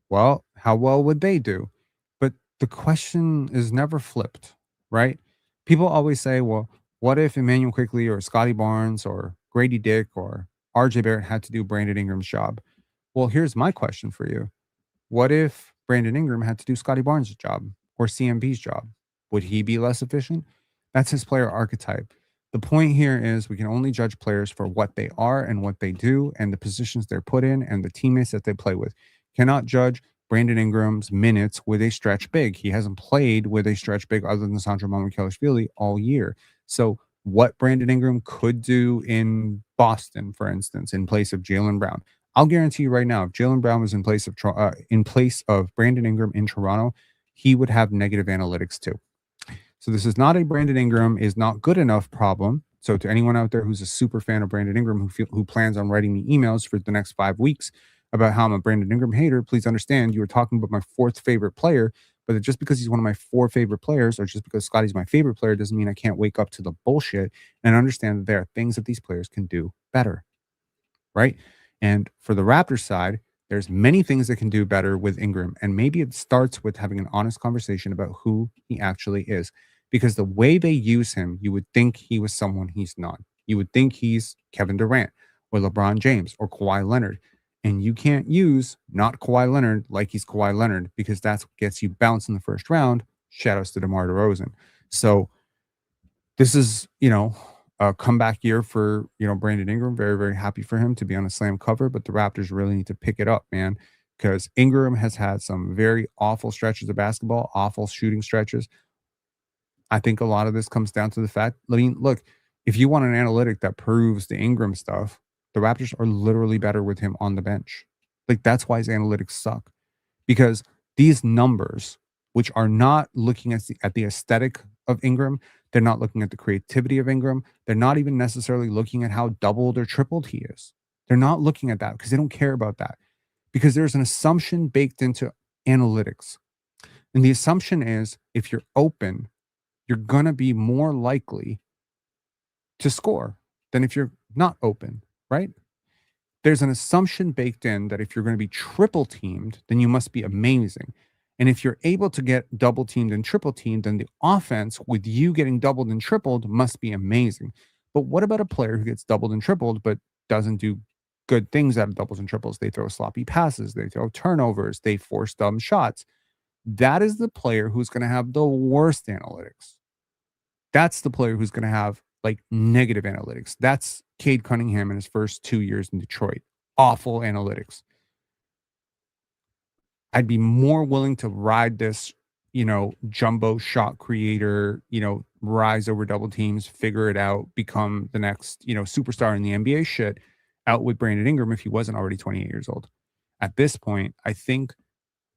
well, how well would they do? But the question is never flipped, right? People always say, well, what if Emmanuel Quickly or Scotty Barnes or Grady Dick or RJ Barrett had to do Brandon Ingram's job? Well, here's my question for you. What if Brandon Ingram had to do Scotty Barnes' job or CMB's job? Would he be less efficient? That's his player archetype. The point here is we can only judge players for what they are and what they do and the positions they're put in and the teammates that they play with. Cannot judge Brandon Ingram's minutes with a stretch big. He hasn't played with a stretch big other than Sandro Mamukelashvili all year. So what Brandon Ingram could do in Boston, for instance, in place of Jaylen Brown, I'll guarantee you right now, if Jaylen Brown was in place of Brandon Ingram in Toronto, he would have negative analytics too. So this is not a Brandon Ingram is not good enough problem. So to anyone out there who's a super fan of Brandon Ingram who plans on writing me emails for the next 5 weeks about how I'm a Brandon Ingram hater, please understand you were talking about my fourth favorite player, but just because he's one of my 4 favorite players or just because Scotty's my favorite player doesn't mean I can't wake up to the bullshit and understand that there are things that these players can do better, right? And for the Raptors side, there's many things that can do better with Ingram. And maybe it starts with having an honest conversation about who he actually is. Because the way they use him, you would think he was someone he's not. You would think he's Kevin Durant or LeBron James or Kawhi Leonard. And you can't use not Kawhi Leonard like he's Kawhi Leonard because that's what gets you bounced in the first round. Shout outs to DeMar DeRozan. So this is, a comeback year for, Brandon Ingram. Very, very happy for him to be on a slam cover, but the Raptors really need to pick it up, man, because Ingram has had some very awful stretches of basketball, awful shooting stretches. I think a lot of this comes down to the fact, I mean, look, if you want an analytic that proves the Ingram stuff, the Raptors are literally better with him on the bench. Like, that's why his analytics suck. Because these numbers, which are not looking at the aesthetic of Ingram, they're not looking at the creativity of Ingram. They're not even necessarily looking at how doubled or tripled he is. They're not looking at that because they don't care about that. Because there's an assumption baked into analytics. And the assumption is if you're open, you're going to be more likely to score than if you're not open, right? There's an assumption baked in that if you're going to be triple teamed, then you must be amazing. And if you're able to get double teamed and triple teamed, then the offense with you getting doubled and tripled must be amazing. But what about a player who gets doubled and tripled but doesn't do good things out of doubles and triples? They throw sloppy passes, they throw turnovers, they force dumb shots. That is the player who's going to have the worst analytics. That's the player who's going to have like negative analytics. That's Cade Cunningham in his first 2 years in Detroit. Awful analytics. I'd be more willing to ride this, jumbo shot creator, rise over double teams, figure it out, become the next, superstar in the NBA shit out with Brandon Ingram if he wasn't already 28 years old. At this point, I think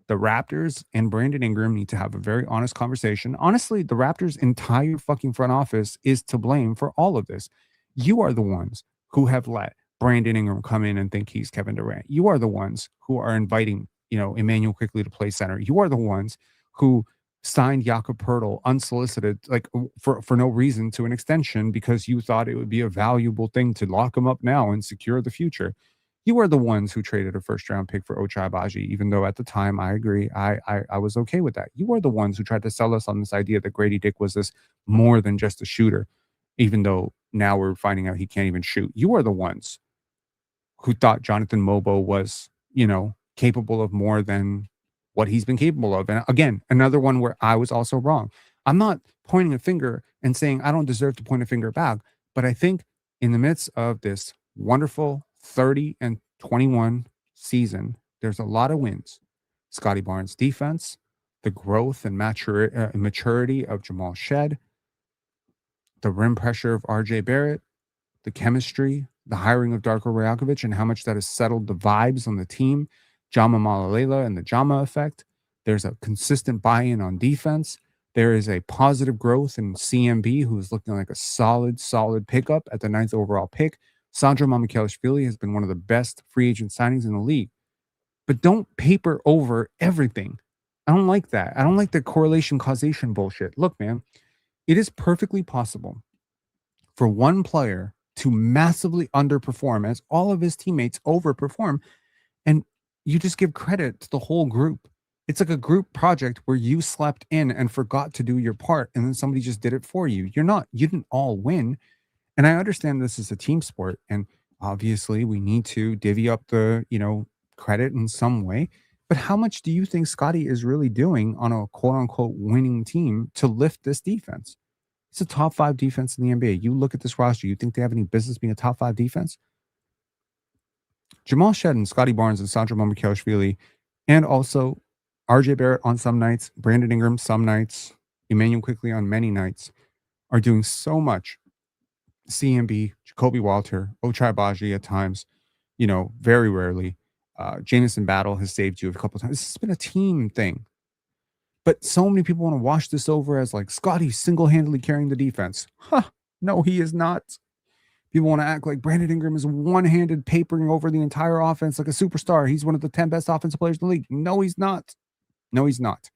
the Raptors and Brandon Ingram need to have a very honest conversation. Honestly, the Raptors' entire fucking front office is to blame for all of this. You are the ones who have let Brandon Ingram come in and think he's Kevin Durant. You are the ones who are inviting, Emmanuel Quickly to play center. You are the ones who signed Jakob Poeltl unsolicited, like for no reason to an extension because you thought it would be a valuable thing to lock him up now and secure the future. You are the ones who traded a first-round pick for Ochai Agbaji, even though at the time, I agree, I was okay with that. You are the ones who tried to sell us on this idea that Grady Dick was this more than just a shooter, even though now we're finding out he can't even shoot. You are the ones who thought Jonathan Mobo was, capable of more than what he's been capable of. And again, another one where I was also wrong. I'm not pointing a finger and saying I don't deserve to point a finger back, but I think in the midst of this wonderful 30-21 season, there's a lot of wins. Scotty Barnes' defense, the growth and maturity of Jamal Shed, the rim pressure of RJ Barrett, the chemistry, the hiring of Darko Rajakovic, and how much that has settled the vibes on the team, Jama Malalela and the Jama effect. There's a consistent buy-in on defense. There is a positive growth in CMB, who is looking like a solid pickup at the 9th overall pick. Sandro Mamukelashvili has been one of the best free agent signings in the league. But don't paper over everything. I don't like that. I don't like the correlation causation bullshit. Look, man, it is perfectly possible for one player to massively underperform as all of his teammates overperform, and you just give credit to the whole group. It's like a group project where you slept in and forgot to do your part, and then somebody just did it for you. You didn't all win. And I understand this is a team sport, and obviously we need to divvy up the, credit in some way. But how much do you think Scotty is really doing on a quote unquote winning team to lift this defense? It's a top 5 defense in the NBA. You look at this roster, you think they have any business being a top 5 defense? Jamal Shed and Scotty Barnes and Sandro Mamukelashvili, and also RJ Barrett on some nights, Brandon Ingram some nights, Emmanuel Quickley on many nights, are doing so much. CMB, Jacoby Walter, Ochai Agbaji at times, very rarely. Jamison Battle has saved you a couple times. This has been a team thing. But so many people want to wash this over as like Scotty single-handedly carrying the defense. No, he is not. People want to act like Brandon Ingram is one-handed papering over the entire offense like a superstar. He's one of the 10 best offensive players in the league. No, he's not. No, he's not.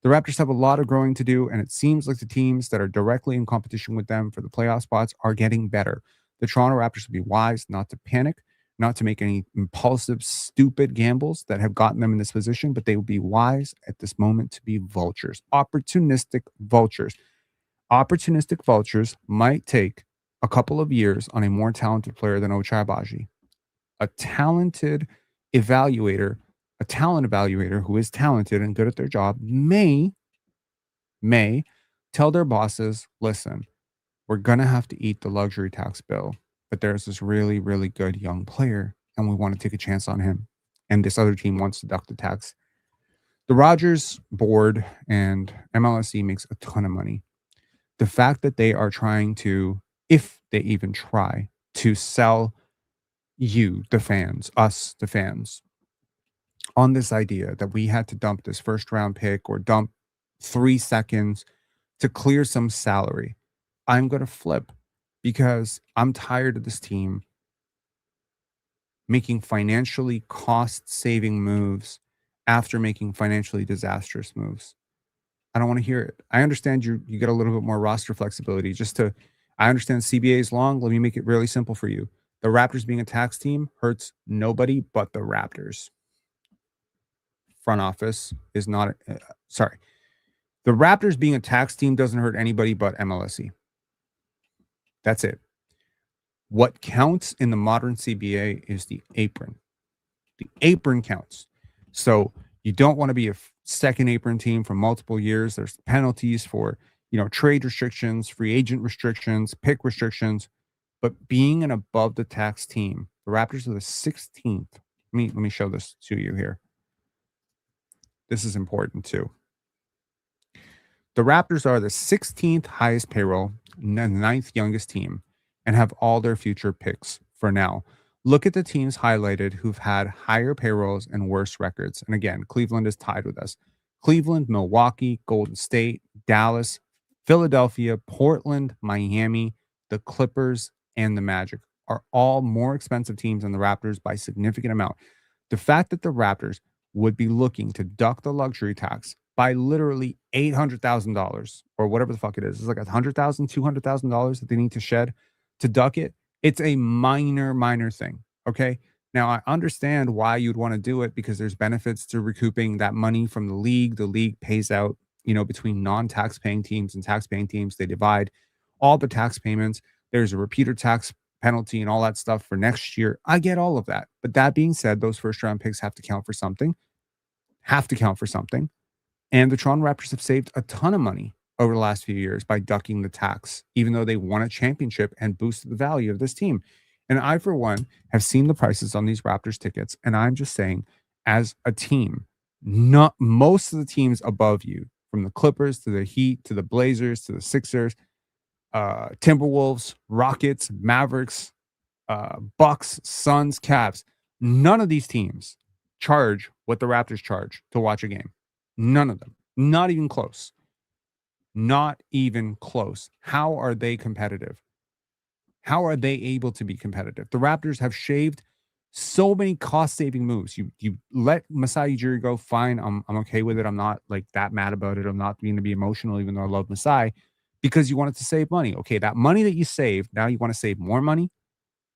The Raptors have a lot of growing to do, and it seems like the teams that are directly in competition with them for the playoff spots are getting better. The Toronto Raptors would be wise not to panic, not to make any impulsive, stupid gambles that have gotten them in this position, but they would be wise at this moment to be vultures, opportunistic vultures. Opportunistic vultures might take a couple of years on a more talented player than Ochai Agbaji. A talent evaluator who is talented and good at their job may tell their bosses, listen, we're going to have to eat the luxury tax bill, but there's this really, really good young player, and we want to take a chance on him. And this other team wants to deduct the tax. The Rodgers board and MLSE makes a ton of money. The fact that they are trying to, if they even try, to sell you, the fans, us, the fans, on this idea that we had to dump this first round pick or dump 3 seconds to clear some salary, I'm going to flip, because I'm tired of this team making financially cost-saving moves after making financially disastrous moves. I don't want to hear it. I understand you get a little bit more roster flexibility. I understand CBA is long. Let me make it really simple for you. The Raptors being a tax team hurts nobody but the Raptors. Front office is not, sorry. The Raptors being a tax team doesn't hurt anybody but MLSE. That's it. What counts in the modern CBA is the apron. The apron counts. So you don't want to be a second apron team for multiple years. There's penalties for, trade restrictions, free agent restrictions, pick restrictions. But being an above the tax team, the Raptors are the 16th. Let me show this to you here. This is important too. The Raptors are the 16th highest payroll, the 9th youngest team, and have all their future picks for now. Look at the teams highlighted who've had higher payrolls and worse records. And again, Cleveland is tied with us. Cleveland, Milwaukee, Golden State, Dallas, Philadelphia, Portland, Miami, the Clippers, and the Magic are all more expensive teams than the Raptors by a significant amount. The fact that the Raptors would be looking to duck the luxury tax by literally $800,000 or whatever the fuck it is. It's like $100,000, $200,000 that they need to shed to duck it. It's a minor thing. Okay. Now I understand why you'd want to do it, because there's benefits to recouping that money from the league. The league pays out, between non-tax paying teams and tax paying teams. They divide all the tax payments. There's a repeater tax penalty and all that stuff for next year. I get all of that. But that being said, those first round picks have to count for something. have to count for something. And the Toronto Raptors have saved a ton of money over the last few years by ducking the tax, even though they won a championship and boosted the value of this team. And I, for one, have seen the prices on these Raptors tickets. And I'm just saying, as a team, not most of the teams above you, from the Clippers to the Heat to the Blazers to the Sixers, Timberwolves, Rockets, Mavericks, Bucks, Suns, Cavs, none of these teams charge what the Raptors charge to watch a game. None of them. Not even close. Not even close. How are they competitive? How are they able to be competitive? The Raptors have shaved so many cost-saving moves. You let Masai Ujiri go, fine. I'm okay with it. I'm not like that mad about it. I'm not being to be emotional, even though I love Masai, because you wanted to save money. Okay, that money that you saved, now you want to save more money.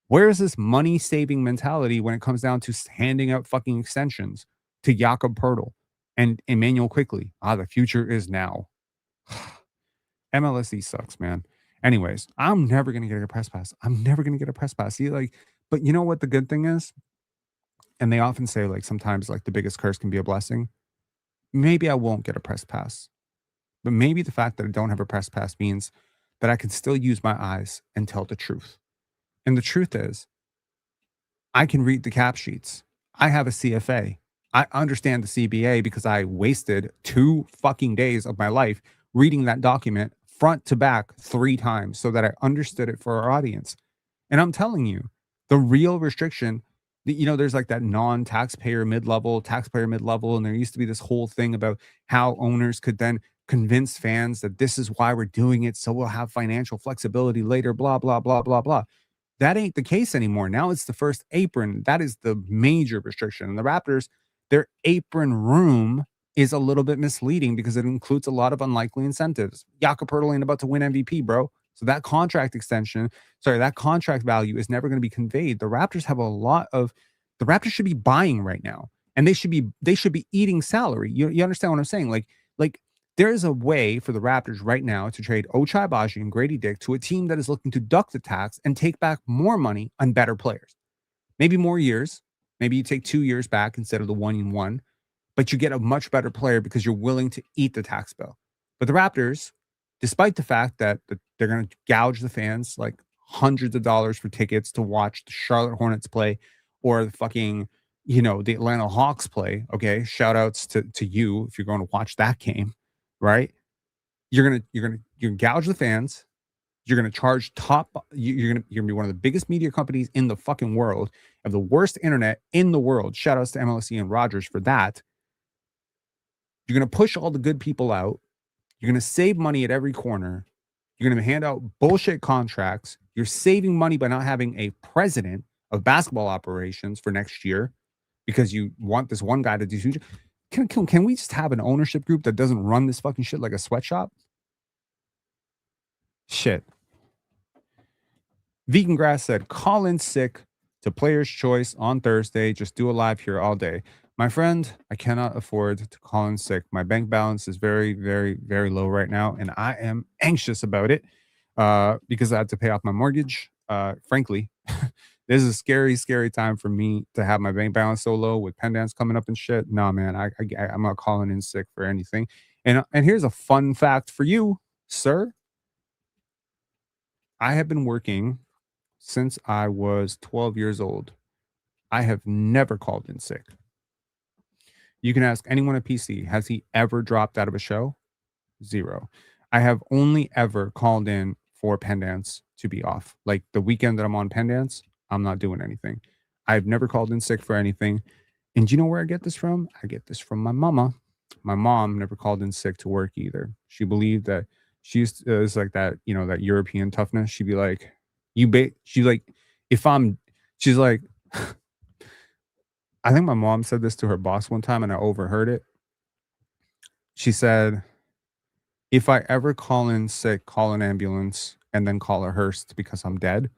Where is this money-saving mentality when it comes down to handing out fucking extensions to Jakob Poeltl and Emmanuel Quickley? The future is now. MLSE sucks, man. Anyways, I'm never gonna get a press pass. I'm never gonna get a press pass. See, like, but you know what the good thing is? And they often say, like, sometimes like the biggest curse can be a blessing. Maybe I won't get a press pass, but maybe the fact that I don't have a press pass means that I can still use my eyes and tell the truth. And the truth is, I can read the cap sheets. I have a CFA. I understand the CBA because I wasted 2 fucking days of my life reading that document front to back 3 times so that I understood it for our audience. And I'm telling you, the real restriction, there's like that non-taxpayer mid-level, taxpayer mid-level, and there used to be this whole thing about how owners could then convince fans that this is why we're doing it, so we'll have financial flexibility later, blah, blah, blah, blah, blah. That ain't the case anymore. Now it's the first apron. That is the major restriction. And the Raptors, their apron room is a little bit misleading because it includes a lot of unlikely incentives. Jakob Poeltl ain't about to win MVP, bro. So that contract that contract value is never going to be conveyed. The Raptors should be buying right now, and they should be eating salary. You understand what I'm saying? Like there is a way for the Raptors right now to trade Ochai Agbaji and Grady Dick to a team that is looking to duck the tax and take back more money on better players. Maybe more years. Maybe you take 2 years back instead of the 1 in 1, but you get a much better player because you're willing to eat the tax bill. But the Raptors, despite the fact that they're going to gouge the fans like hundreds of dollars for tickets to watch the Charlotte Hornets play or the fucking, the Atlanta Hawks play. Okay. Shout outs to you if you're going to watch that game, right? You're going to gouge the fans. You're going to charge you're going to be one of the biggest media companies in the fucking world, have the worst internet in the world. Shout outs to MLSE and Rogers for that. You're going to push all the good people out. You're going to save money at every corner. You're going to hand out bullshit contracts. You're saving money by not having a president of basketball operations for next year because you want this one guy to do. Can we just have an ownership group that doesn't run this fucking shit like a sweatshop? Shit. Vegan Grass said, call in sick to Player's Choice on Thursday. Just do a live here all day. My friend, I cannot afford to call in sick. My bank balance is very, very, very low right now, and I am anxious about it because I had to pay off my mortgage. Frankly, this is a scary, scary time for me to have my bank balance so low with pendants coming up and shit. Nah, man, I'm not calling in sick for anything. And here's a fun fact for you, sir. I have been working since I was 12 years old. I have never called in sick. You can ask anyone at PC, has he ever dropped out of a show? 0. I have only ever called in for pendants to be off. Like the weekend that I'm on pendants, I'm not doing anything. I've never called in sick for anything. And do you know where I get this from? I get this from my mama. My mom never called in sick to work either. She believed that she's is like that, that European toughness. She'd be like, she's like, she's like, I think my mom said this to her boss one time and I overheard it. She said, if I ever call in sick, call an ambulance and then call a hearse because I'm dead.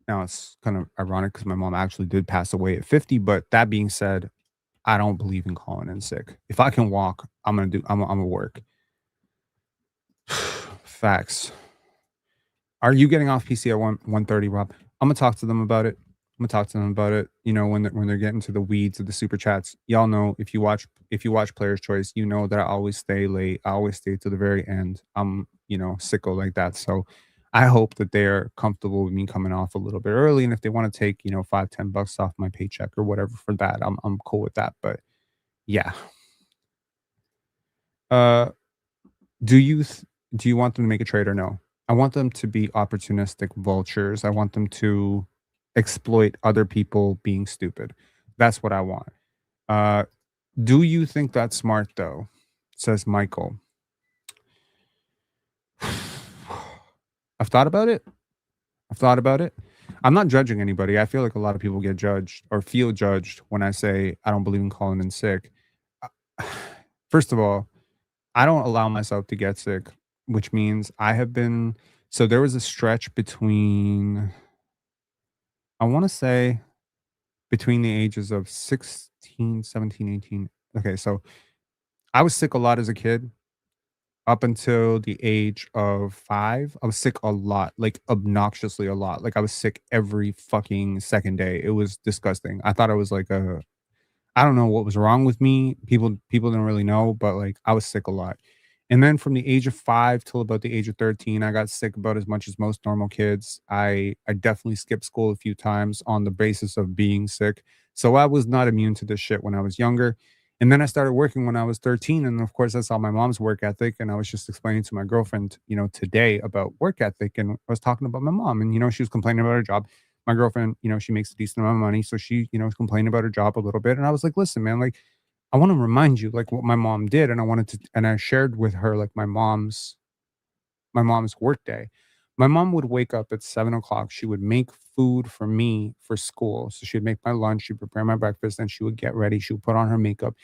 Now it's kind of ironic because my mom actually did pass away at 50. But that being said, I don't believe in calling in sick. If I can walk, I'm gonna work. Facts. Are you getting off PC at 1:30, Rob? I'm gonna talk to them about it. I'm gonna talk to them about it. When they're getting to the weeds of the super chats. Y'all know if you watch Player's Choice, you know that I always stay late. I always stay to the very end. I'm sicko like that. So I hope that they're comfortable with me coming off a little bit early. And if they want to take, 5-10 bucks off my paycheck or whatever for that, I'm cool with that. But yeah. Uh do you th- do you want them to make a trade or no? I want them to be opportunistic vultures. I want them to exploit other people being stupid. That's what I want. Uh, do you think that's smart though? Says Michael. I've thought about it. I've thought about it. I'm not judging anybody. I feel like a lot of people get judged or feel judged when I say I don't believe in calling in sick. Uh, First of all, I don't allow myself to get sick, which means I have been. So there was a stretch between, I want to say, between the ages of 16, 17, 18. Okay, so I was sick a lot as a kid up until the age of 5. I was sick a lot, like obnoxiously a lot. Like I was sick every fucking second day. It was disgusting. I thought I was like a I don't know what was wrong with me. People didn't really know, but like I was sick a lot. And then from the age of 5 till about the age of 13, I got sick about as much as most normal kids. I definitely skipped school a few times on the basis of being sick. So I was not immune to this shit when I was younger. And then I started working when I was 13. And of course, I saw my mom's work ethic. And I was just explaining to my girlfriend, today about work ethic. And I was talking about my mom. And, she was complaining about her job. My girlfriend, she makes a decent amount of money. So she, was complaining about her job a little bit. And I was like, listen, man, like, I want to remind you like what my mom did. And I shared with her like my mom's work day. My mom would wake up at 7 o'clock. She would make food for me for school. So she'd make my lunch, she'd prepare my breakfast, and she would get ready. She would put on her makeup.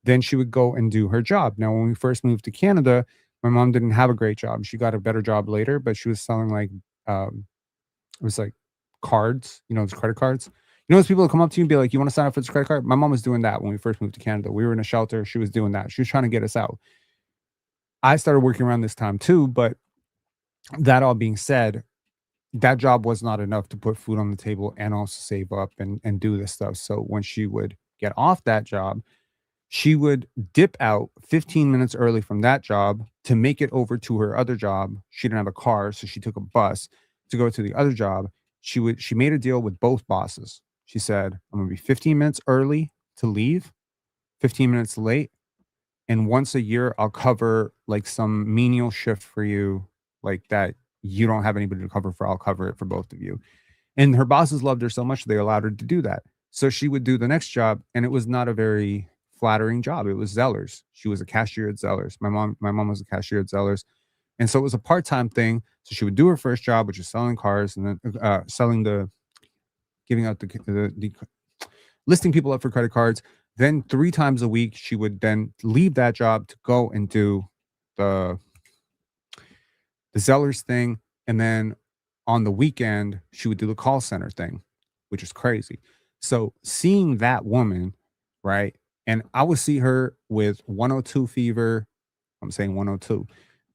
Then she would go and do her job. Now, when we first moved to Canada, my mom didn't have a great job. She got a better job later, but she was selling like it was like cards, those credit cards. Those people that come up to you and be like, "You want to sign up for this credit card?" My mom was doing that when we first moved to Canada. We were in a shelter. She was doing that. She was trying to get us out. I started working around this time too, but that all being said, that job was not enough to put food on the table and also save up and do this stuff. So when she would get off that job, she would dip out 15 minutes early from that job to make it over to her other job. She didn't have a car, so she took a bus to go to the other job. She made a deal with both bosses. She said, "I'm going to be 15 minutes early to leave, 15 minutes late, and once a year I'll cover like some menial shift for you like that you don't have anybody to cover for. I'll cover it for both of you." And her bosses loved her so much they allowed her to do that. So she would do the next job, and it was not a very flattering job. It was Zellers. She was a cashier at Zellers. My mom was a cashier at Zellers. And so it was a part-time thing. So she would do her first job, which is selling cars, and then selling the giving out the listing people up for credit cards. Then 3 times a week, she would then leave that job to go and do the the Zellers thing. And then on the weekend, she would do the call center thing, which is crazy. So seeing that woman, right? And I would see her with 102 fever. I'm saying 102,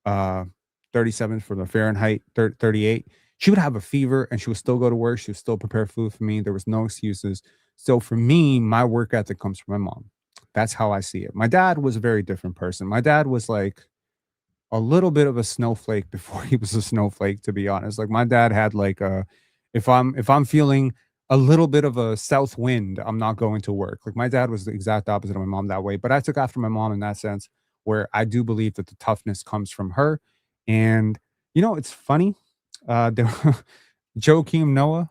uh, 37 for the Fahrenheit, 38. She would have a fever and she would still go to work. She would still prepare food for me. There was no excuses. So for me, my work ethic comes from my mom. That's how I see it. My dad was a very different person. My dad was like, a little bit of a snowflake before he was a snowflake, to be honest. Like my dad had like a if I'm feeling a little bit of a south wind, I'm not going to work. Like my dad was the exact opposite of my mom that way. But I took after my mom in that sense, where I do believe that the toughness comes from her. And it's funny. There Joakim Noah,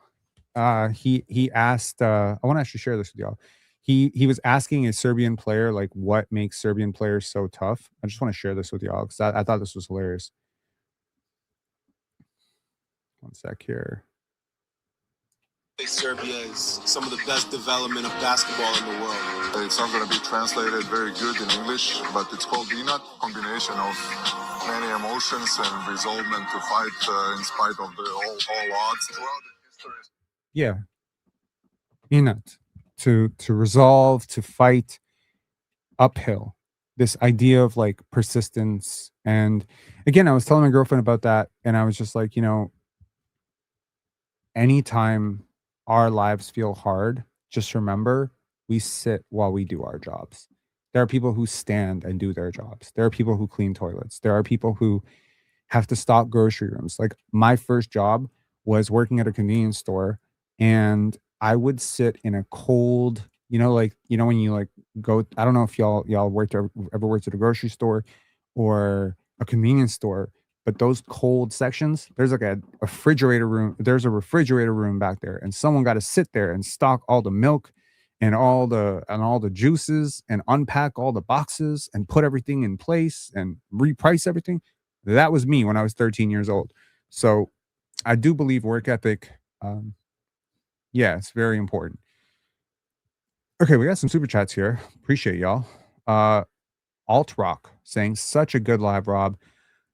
he asked, I want to actually share this with y'all. He was asking a Serbian player like what makes Serbian players so tough. I just want to share this with y'all because I thought this was hilarious. One sec here. Serbia is some of the best development of basketball in the world. It's not going to be translated very good in English, but it's called INAT, combination of many emotions and resolvement to fight in spite of all odds throughout the history. Yeah, Inat, to resolve, to fight uphill. This idea of like persistence. And again, I was telling my girlfriend about that, and I was just like, anytime our lives feel hard, just remember we sit while we do our jobs. There are people who stand and do their jobs. There are people who clean toilets. There are people who have to stock grocery rooms. Like my first job was working at a convenience store, and I would sit in a cold, when you like go, I don't know if y'all ever worked at a grocery store or a convenience store, but those cold sections, there's like a refrigerator room. There's a refrigerator room back there, and someone got to sit there and stock all the milk and all the juices and unpack all the boxes and put everything in place and reprice everything. That was me when I was 13 years old. So I do believe work ethic. Yeah, it's very important. Okay, we got some super chats here. Appreciate y'all. Alt Rock saying such a good live, Rob.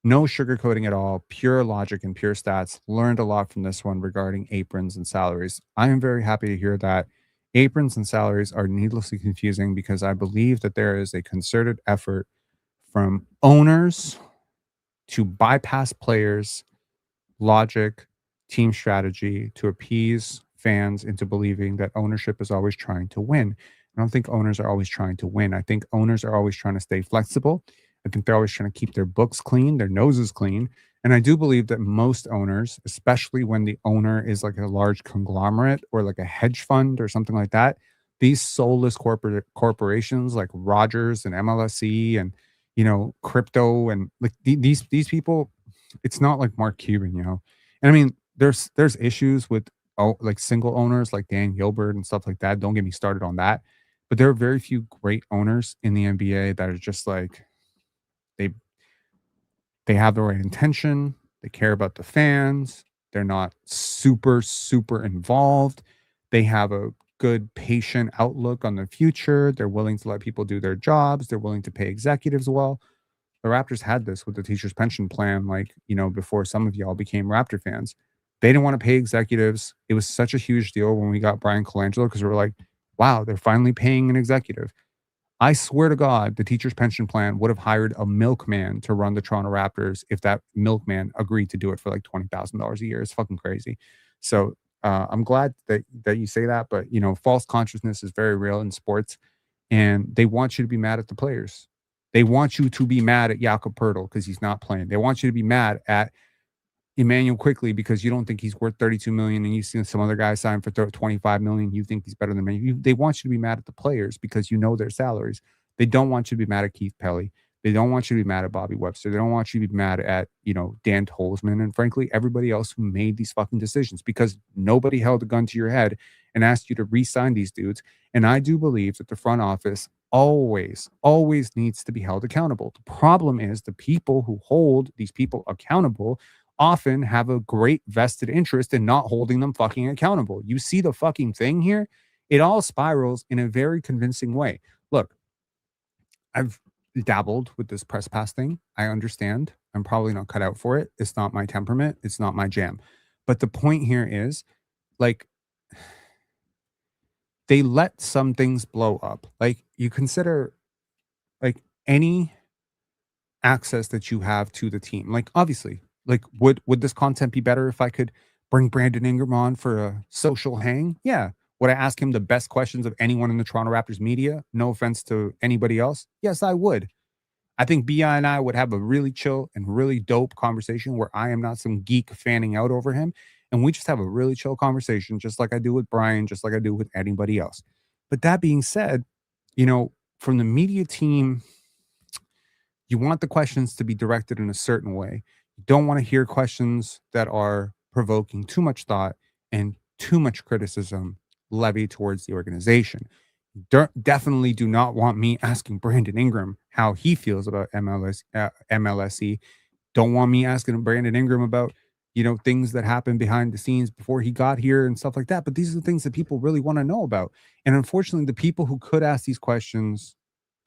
No sugarcoating at all, pure logic and pure stats. Learned a lot from this one regarding aprons and salaries. I am very happy to hear that. Aprons and salaries are needlessly confusing because I believe that there is a concerted effort from owners to bypass players' logic, team strategy to appease fans into believing that ownership is always trying to win. I don't think owners are always trying to win. I think owners are always trying to stay flexible. I think they're always trying to keep their books clean, their noses clean. And I do believe that most owners, especially when the owner is like a large conglomerate or like a hedge fund or something like that, these soulless corporations like Rogers and MLSE and crypto and like these people, it's not like Mark Cuban. And I mean, there's issues with like single owners like Dan Gilbert and stuff like that. Don't get me started on that. But there are very few great owners in the NBA that are just like they they have the right intention, they care about the fans, they're not super super involved. They have a good patient outlook on the future. They're willing to let people do their jobs, they're willing to pay executives well. The Raptors had this with the teacher's pension plan, like, before some of y'all became Raptor fans. They didn't want to pay executives. It was such a huge deal when we got Brian Colangelo because we were like, wow, they're finally paying an executive. I swear to God, the teacher's pension plan would have hired a milkman to run the Toronto Raptors if that milkman agreed to do it for like $20,000 a year. It's fucking crazy. So I'm glad that you say that, but false consciousness is very real in sports, and they want you to be mad at the players. They want you to be mad at Jakob Poeltl because he's not playing. They want you to be mad at Emmanuel Quickly because you don't think he's worth 32 million and you've seen some other guy sign for 25 million. You think he's better than me. They want you to be mad at the players because you know their salaries. They don't want you to be mad at Keith Pelly. They don't want you to be mad at Bobby Webster. They don't want you to be mad at, Dan Tolzman and frankly, everybody else who made these fucking decisions because nobody held a gun to your head and asked you to re-sign these dudes. And I do believe that the front office always needs to be held accountable. The problem is the people who hold these people accountable often have a great vested interest in not holding them fucking accountable. You see the fucking thing here? It all spirals in a very convincing way. Look, I've dabbled with this press pass thing. I understand. I'm probably not cut out for it. It's not my temperament. It's not my jam. But the point here is, like, they let some things blow up. Like, you consider, like, any access that you have to the team. Like, obviously, like, would this content be better if I could bring Brandon Ingram on for a social hang? Yeah. Would I ask him the best questions of anyone in the Toronto Raptors media? No offense to anybody else. Yes, I would. I think BI and I would have a really chill and really dope conversation where I am not some geek fanning out over him. And we just have a really chill conversation, just like I do with Brian, just like I do with anybody else. But that being said, from the media team, you want the questions to be directed in a certain way. You don't want to hear questions that are provoking too much thought and too much criticism levied towards the organization. Definitely do not want me asking Brandon Ingram how he feels about MLSE. Don't want me asking Brandon Ingram about, things that happened behind the scenes before he got here and stuff like that. But these are the things that people really want to know about. And unfortunately, the people who could ask these questions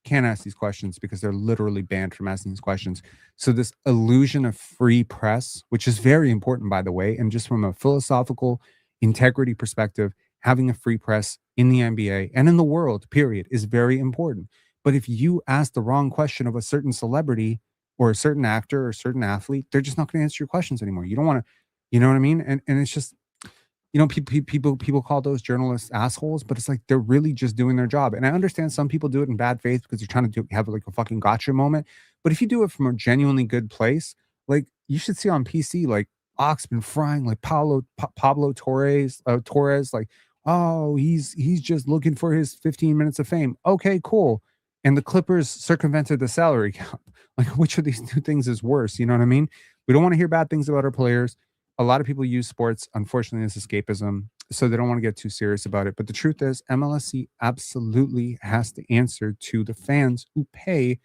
can't ask these questions because they're literally banned from asking these questions. So this illusion of free press, which is very important, by the way, and just from a philosophical integrity perspective, having a free press in the NBA and in the world, period, is very important. But if you ask the wrong question of a certain celebrity or a certain actor or a certain athlete, they're just not going to answer your questions anymore. You don't want to, you know what I mean? And it's just, people call those journalists assholes, but it's like they're really just doing their job. And I understand some people do it in bad faith because they're trying to have like a fucking gotcha moment. But if you do it from a genuinely good place, like you should see on PC, like Ox been frying like Pablo Torres, like, oh, he's just looking for his 15 minutes of fame. Okay, cool. And the Clippers circumvented the salary cap. Like, which of these two things is worse? You know what I mean? We don't want to hear bad things about our players. A lot of people use sports, unfortunately, as escapism, so they don't want to get too serious about it. But the truth is, MLSC absolutely has to answer to the fans who pay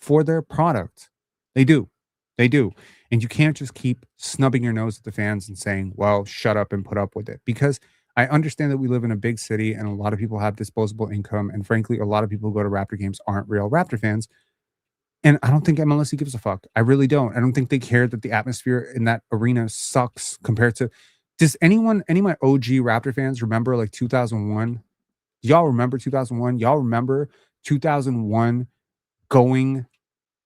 for their product. They do. They do. And you can't just keep snubbing your nose at the fans and saying, well, shut up and put up with it. Because I understand that we live in a big city and a lot of people have disposable income. And frankly, a lot of people who go to Raptor games aren't real Raptor fans. And I don't think MLSE gives a fuck. I really don't. I don't think they care that the atmosphere in that arena sucks compared to. Does any of my OG Raptor fans remember like 2001? Y'all remember 2001? Y'all remember 2001 going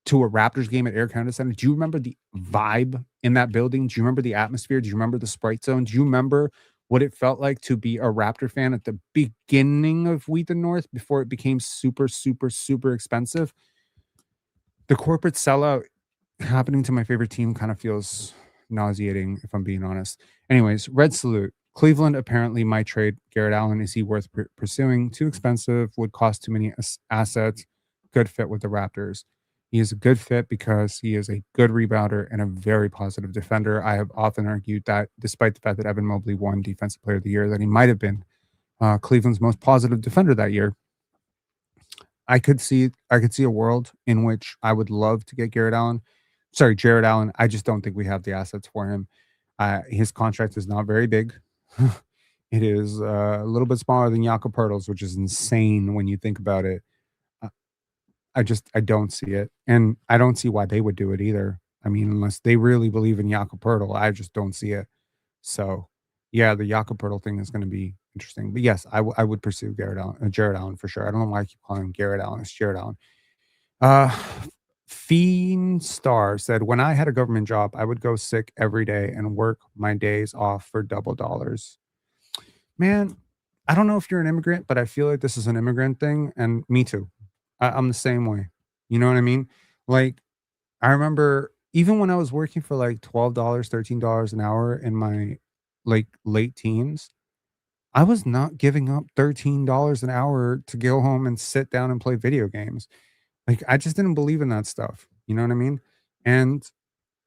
to a Raptors game at Air Canada Center? Do you remember the vibe in that building? Do you remember the atmosphere? Do you remember the Sprite Zone? Do you remember what it felt like to be a Raptor fan at the beginning of We the North before it became super, super, super expensive? The corporate sellout happening to my favorite team kind of feels nauseating, if I'm being honest. Anyways, red salute. Cleveland apparently might trade Garrett Allen. Is he worth pursuing? Too expensive, would cost too many assets. Good fit with the Raptors. He is a good fit because he is a good rebounder and a very positive defender. I have often argued that despite the fact that Evan Mobley won Defensive Player of the Year, that he might have been Cleveland's most positive defender that year. I could see a world in which I would love to get Jared Allen. I just don't think we have the assets for him. His contract is not very big. It is a little bit smaller than Jakob Poeltl's, which is insane when you think about it. I don't see it, and I don't see why they would do it either. I mean, unless they really believe in Jakob Poeltl, I just don't see it. So, yeah, the Jakob Poeltl thing is going to be interesting. But yes, I would pursue Jared Allen for sure. I don't know why I keep calling him Garrett Allen. It's Jared Allen. Fiend Star said, when I had a government job, I would go sick every day and work my days off for double dollars. Man, I don't know if you're an immigrant, but I feel like this is an immigrant thing. And me too. I'm the same way. You know what I mean? Like, I remember even when I was working for like $12, $13 an hour in my like late teens, I was not giving up $13 an hour to go home and sit down and play video games. Like, I just didn't believe in that stuff. You know what I mean? And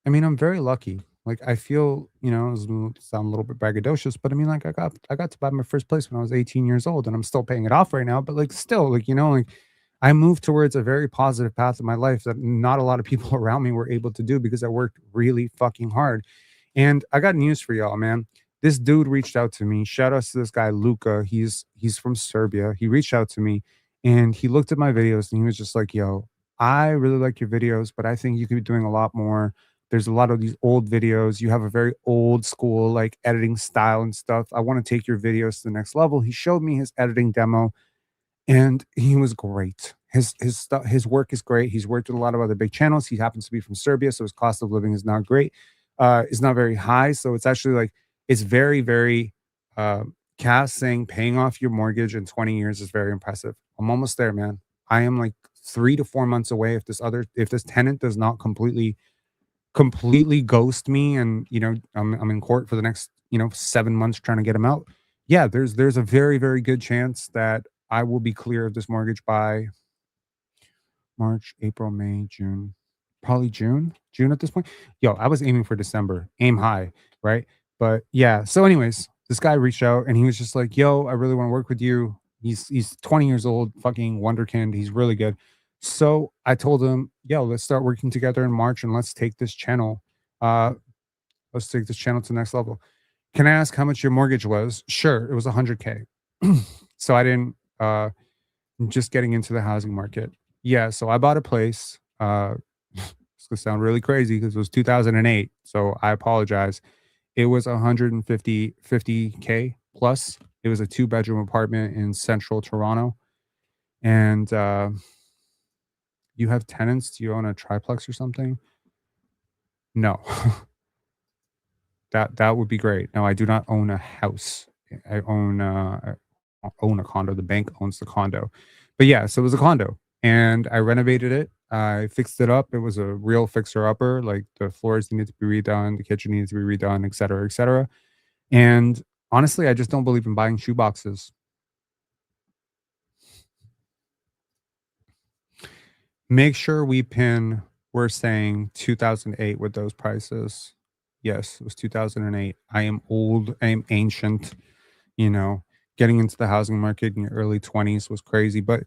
I mean, I'm very lucky. Like, I feel, sound a little bit braggadocious, but I mean, like, I got to buy my first place when I was 18 years old, and I'm still paying it off right now. But like, still, like, like I moved towards a very positive path in my life that not a lot of people around me were able to do because I worked really fucking hard. And I got news for y'all, man. This dude reached out to me. Shout out to this guy, Luca. He's from Serbia. He reached out to me and he looked at my videos and he was just like, yo, I really like your videos, but I think you could be doing a lot more. There's a lot of these old videos. You have a very old school like editing style and stuff. I want to take your videos to the next level. He showed me his editing demo and he was great. His work is great. He's worked with a lot of other big channels. He happens to be from Serbia, so his cost of living is not great. Is not very high. So it's actually like it's very, very Cass saying paying off your mortgage in 20 years is very impressive. I'm almost there, man. I am like 3 to 4 months away if this tenant does not completely ghost me and I'm in court for the next 7 months trying to get him out. Yeah, there's a very, very good chance that I will be clear of this mortgage by March, April, May, June, probably June at this point. Yo, I was aiming for December, aim high, right? But yeah, so anyways, this guy reached out and he was just like, yo, I really want to work with you. He's 20 years old, fucking wonderkind. He's really good. So I told him, yo, let's start working together in March and let's take this channel. Let's take this channel to the next level. Can I ask how much your mortgage was? Sure, it was 100K. So I didn't just getting into the housing market. Yeah, so I bought a place. It's gonna sound really crazy because it was 2008. So I apologize. It was 50K plus. It was a 2-bedroom apartment in central Toronto. And you have tenants? Do you own a triplex or something? No. That would be great. Now, I do not own a house. I own a condo. The bank owns the condo. But yeah, so it was a condo and I renovated it. I fixed it up. It was a real fixer upper. Like the floors needed to be redone, the kitchen needed to be redone, et cetera, et cetera. And honestly, I just don't believe in buying shoe boxes. Make sure we pin, we're saying 2008 with those prices. Yes, it was 2008. I am old. I am ancient. You know, getting into the housing market in your early 20s was crazy. But,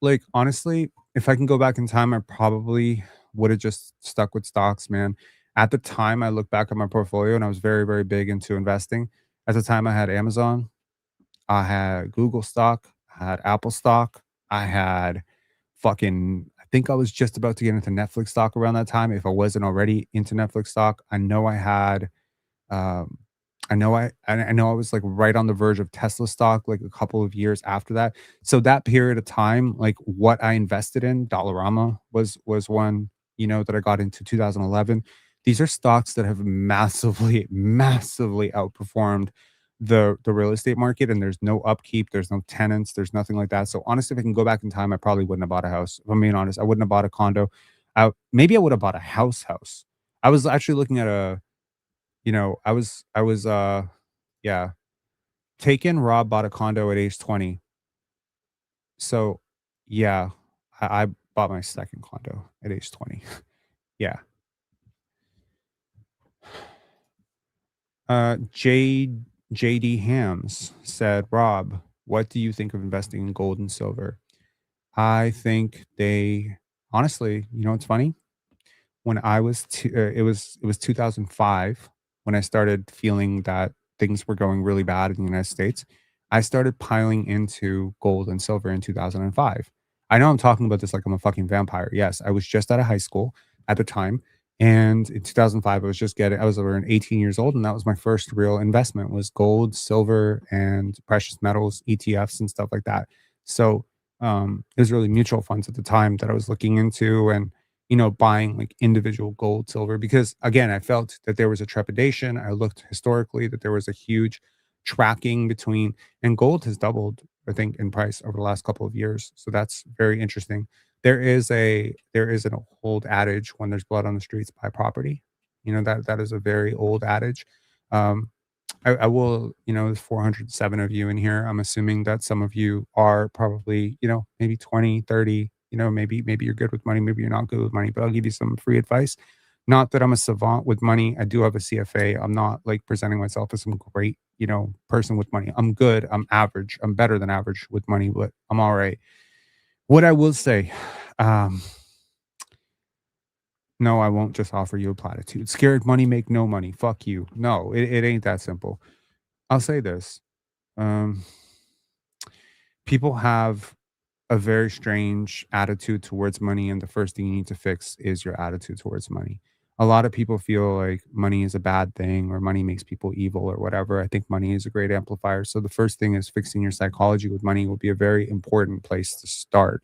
like, honestly, if I can go back in time, I probably would have just stuck with stocks, man. At the time, I look back at my portfolio and I was very, very big into investing. At the time, I had Amazon, I had Google stock, I had Apple stock, I had I think I was just about to get into Netflix stock around that time. If I wasn't already into Netflix stock, I know I had um, I know I was, like, right on the verge of Tesla stock, like, a couple of years after that. So that period of time, like, what I invested in, Dollarama was one, that I got into 2011. These are stocks that have massively, massively outperformed the real estate market, and there's no upkeep, there's no tenants, there's nothing like that. So, honestly, if I can go back in time, I probably wouldn't have bought a house. If I'm being honest, I wouldn't have bought a condo. Maybe I would have bought a house. I was actually looking at I was yeah. Taken, Rob bought a condo at age 20. So, yeah, I bought my second condo at age 20. Yeah. J JD Hams said, "Rob, what do you think of investing in gold and silver?" I think they honestly, it's funny? When I was it was 2005 when I started feeling that things were going really bad in the United States. I started piling into gold and silver in 2005. I know I'm talking about this like I'm a fucking vampire. Yes, I was just out of high school at the time, and in 2005 I was around 18 years old, and that was my first real investment was gold, silver, and precious metals, ETFs and stuff like that. So, it was really mutual funds at the time that I was looking into and buying like individual gold, silver, because again, I felt that there was a trepidation. I looked historically that there was a huge tracking between, and gold has doubled, I think, in price over the last couple of years. So that's very interesting. There is an old adage when there's blood on the streets, buy property. That is a very old adage. Um, I will, there's 407 of you in here. I'm assuming that some of you are probably, maybe 20, 30, maybe you're good with money, maybe you're not good with money, but I'll give you some free advice. Not that I'm a savant with money. I do have a CFA. I'm not like presenting myself as some great, person with money. I'm good. I'm average. I'm better than average with money, but I'm all right. What I will say, um, no, I won't just offer you a platitude. Scared money make no money. Fuck you. No, it ain't that simple. I'll say this. Um, People have a very strange attitude towards money, and the first thing you need to fix is your attitude towards money. A lot of people feel like money is a bad thing or money makes people evil or whatever. I think money is a great amplifier. So the first thing is fixing your psychology with money will be a very important place to start.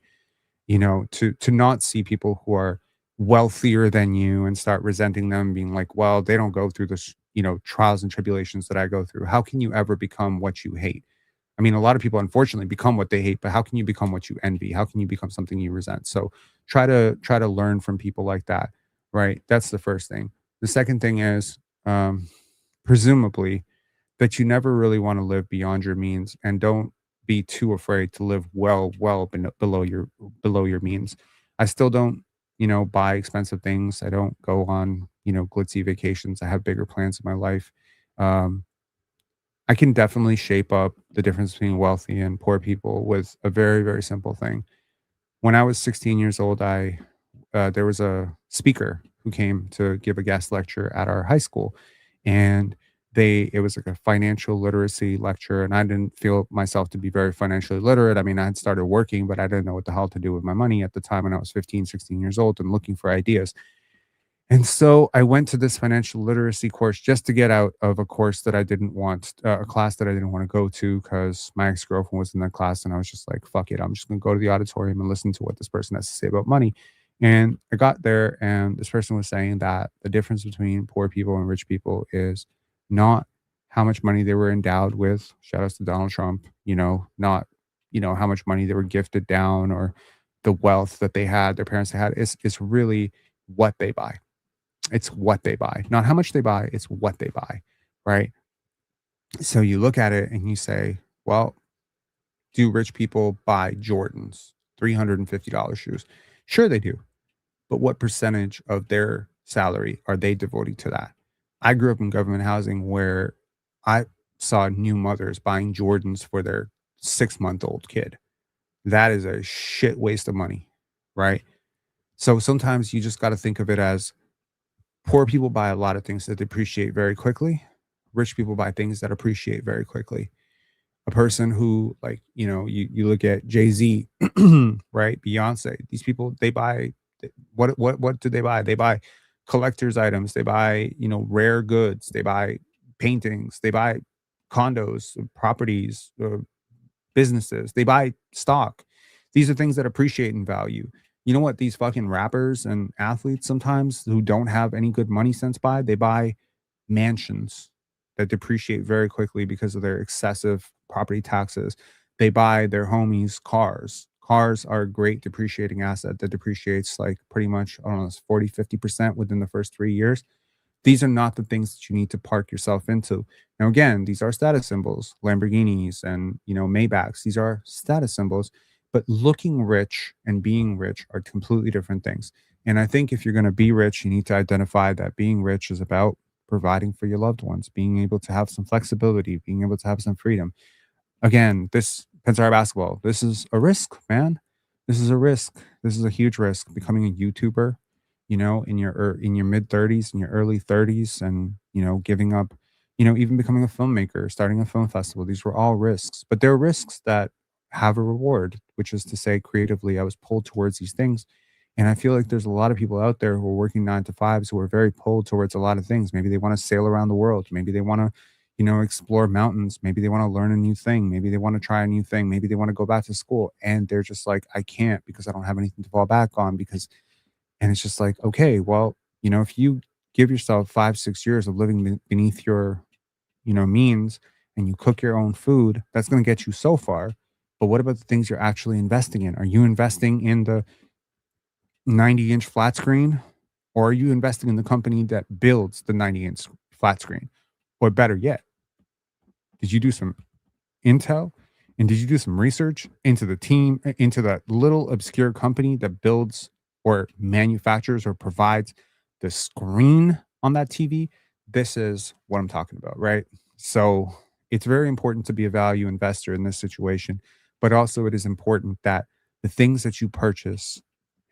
To not see people who are wealthier than you and start resenting them, being like, well, they don't go through this, trials and tribulations that I go through. How can you ever become what you hate? I mean, a lot of people unfortunately become what they hate, but how can you become what you envy? How can you become something you resent? So try to learn from people like that, right? That's the first thing. The second thing is presumably that you never really want to live beyond your means and don't be too afraid to live below your means. I still don't, buy expensive things. I don't go on, glitzy vacations. I have bigger plans in my life. Um, I can definitely shape up the difference between wealthy and poor people with a very, very simple thing. When I was 16 years old, I there was a speaker who came to give a guest lecture at our high school, and it was like a financial literacy lecture, and I didn't feel myself to be very financially literate. I mean, I had started working, but I didn't know what the hell to do with my money at the time when I was 15, 16 years old and looking for ideas. And so I went to this financial literacy course just to get out of a course that I didn't want, a class that I didn't want to go to because my ex girlfriend was in that class. And I was just like, fuck it. I'm just going to go to the auditorium and listen to what this person has to say about money. And I got there, and this person was saying that the difference between poor people and rich people is not how much money they were endowed with. Shout outs to Donald Trump, not, how much money they were gifted down or the wealth that they had, their parents had. It's really what they buy. It's what they buy, not how much they buy. It's what they buy, right? So you look at it and you say, well, do rich people buy Jordans, $350 shoes? Sure, they do. But what percentage of their salary are they devoting to that? I grew up in government housing where I saw new mothers buying Jordans for their 6-month-old kid. That is a shit waste of money, right? So sometimes you just got to think of it as poor people buy a lot of things that depreciate very quickly. Rich people buy things that appreciate very quickly. A person who, like, you look at Jay-Z, right? Beyonce, these people, they buy what do they buy? They buy collector's items, they buy, rare goods, they buy paintings, they buy condos, properties, businesses, they buy stock. These are things that appreciate in value. You know what these fucking rappers and athletes sometimes who don't have any good money sense buy? They buy mansions that depreciate very quickly because of their excessive property taxes. They buy their homies cars. Cars are a great depreciating asset that depreciates like pretty much, I don't know, it's 40, 50% within the first 3 years. These are not the things that you need to park yourself into. Now, again, these are status symbols, Lamborghinis and, Maybachs. These are status symbols, but looking rich and being rich are completely different things. And I think if you're going to be rich, you need to identify that being rich is about providing for your loved ones, being able to have some flexibility, being able to have some freedom. Again, this Pensare Basketball, this is a risk, man. This is a risk. This is a huge risk. Becoming a YouTuber, in your mid 30s, in your early 30s, and giving up, even becoming a filmmaker, starting a film festival. These were all risks, but they're risks that have a reward, which is to say, creatively, I was pulled towards these things. And I feel like there's a lot of people out there who are working 9 to 5s who are very pulled towards a lot of things. Maybe they want to sail around the world. Maybe they want to, explore mountains. Maybe they want to learn a new thing. Maybe they want to try a new thing. Maybe they want to go back to school. And they're just like, I can't because I don't have anything to fall back on and it's just like, okay, well, if you give yourself 5, 6 years of living beneath your, means and you cook your own food, that's going to get you so far. But what about the things you're actually investing in? Are you investing in the 90-inch flat screen, or are you investing in the company that builds the 90-inch flat screen? Or better yet, did you do some intel and did you do some research into the team, into that little obscure company that builds or manufactures or provides the screen on that TV? This is what I'm talking about, right? So it's very important to be a value investor in this situation, but also it is important that the things that you purchase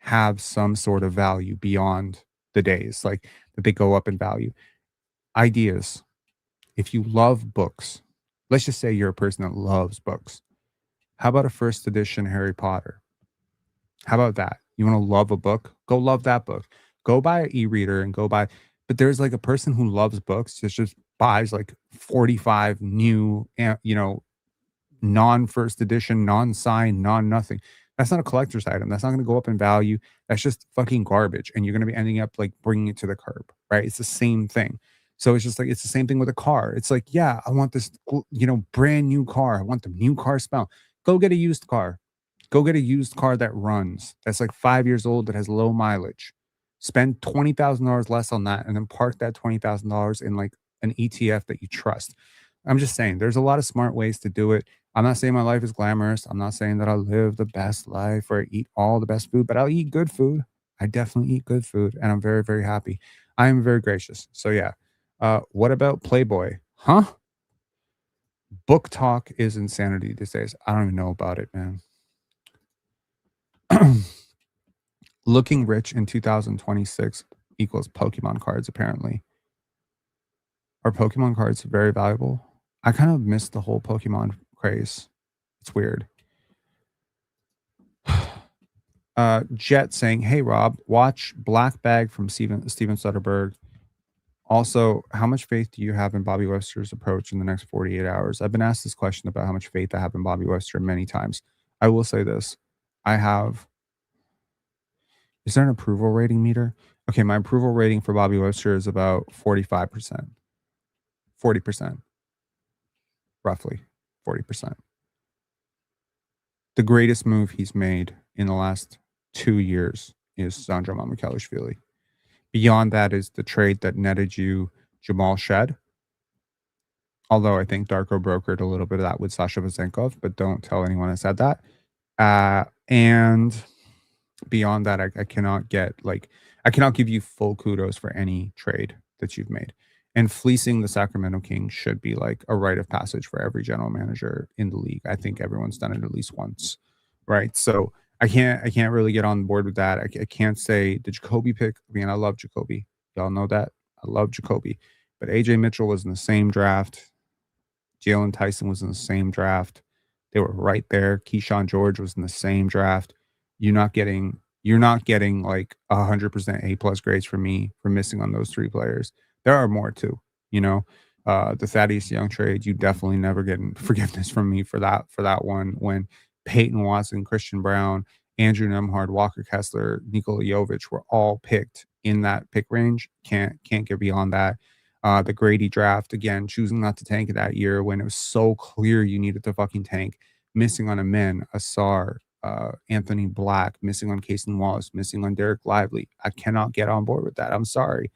have some sort of value beyond the days, like that they go up in value. Ideas. If you love books, let's just say you're a person that loves books. How about a first edition Harry Potter? How about that? You want to love a book? Go love that book. Go buy an e-reader and go buy. But there's like a person who loves books that just buys like 45 new, non-first edition, non-signed, non-nothing. That's not a collector's item. That's not going to go up in value. That's just fucking garbage. And you're going to be ending up like bringing it to the curb, right? It's the same thing. So it's just like, it's the same thing with a car. It's like, yeah, I want this, brand new car. I want the new car smell. Go get a used car. Go get a used car that runs, that's like 5 years old, that has low mileage. Spend $20,000 less on that and then park that $20,000 in like an ETF that you trust. I'm just saying there's a lot of smart ways to do it. I'm not saying my life is glamorous. I'm not saying that I live the best life or eat all the best food, but I'll eat good food. I definitely eat good food and I'm very, very happy. I am very gracious. So yeah. What about Playboy? Huh? Book talk is insanity these days. I don't even know about it, man. Looking rich in 2026 equals Pokemon cards, apparently. Are Pokemon cards very valuable? I kind of missed the whole Pokemon craze. It's weird. Jet saying, hey, Rob, watch Black Bag from Steven Soderbergh. Also, how much faith do you have in Bobby Webster's approach in the next 48 hours? I've been asked this question about how much faith I have in Bobby Webster many times. I will say this. Is there an approval rating meter? Okay, my approval rating for Bobby Webster is about 45%. 40%, roughly 40%. The greatest move he's made in the last 2 years is Sandro Mamukelashvili. Beyond that is the trade that netted you Jamal Shed. Although I think Darko brokered a little bit of that with Sasha Vezenkov, but don't tell anyone I said that. And beyond that, I cannot give you full kudos for any trade that you've made. And fleecing the Sacramento Kings should be like a rite of passage for every general manager in the league. I think everyone's done it at least once, right? So I can't really get on board with that. I can't say the Jacoby pick. I mean, I love Jacoby. Y'all know that. I love Jacoby. But AJ Mitchell was in the same draft. Jalen Tyson was in the same draft. They were right there. Keyshawn George was in the same draft. You're not getting like 100% A+ grades from me for missing on those 3 players. There are more too, the Thaddeus Young trade. You definitely never get forgiveness from me for that one. When Peyton Watson, Christian Brown, Andrew Nembhard, Walker Kessler, Nikola Jovic were all picked in that pick range. Can't get beyond that. The Grady draft, again, choosing not to tank that year when it was so clear you needed to fucking tank. Missing on Amen, Asar, Anthony Black, missing on Cason Wallace, missing on Derek Lively. I cannot get on board with that. I'm sorry.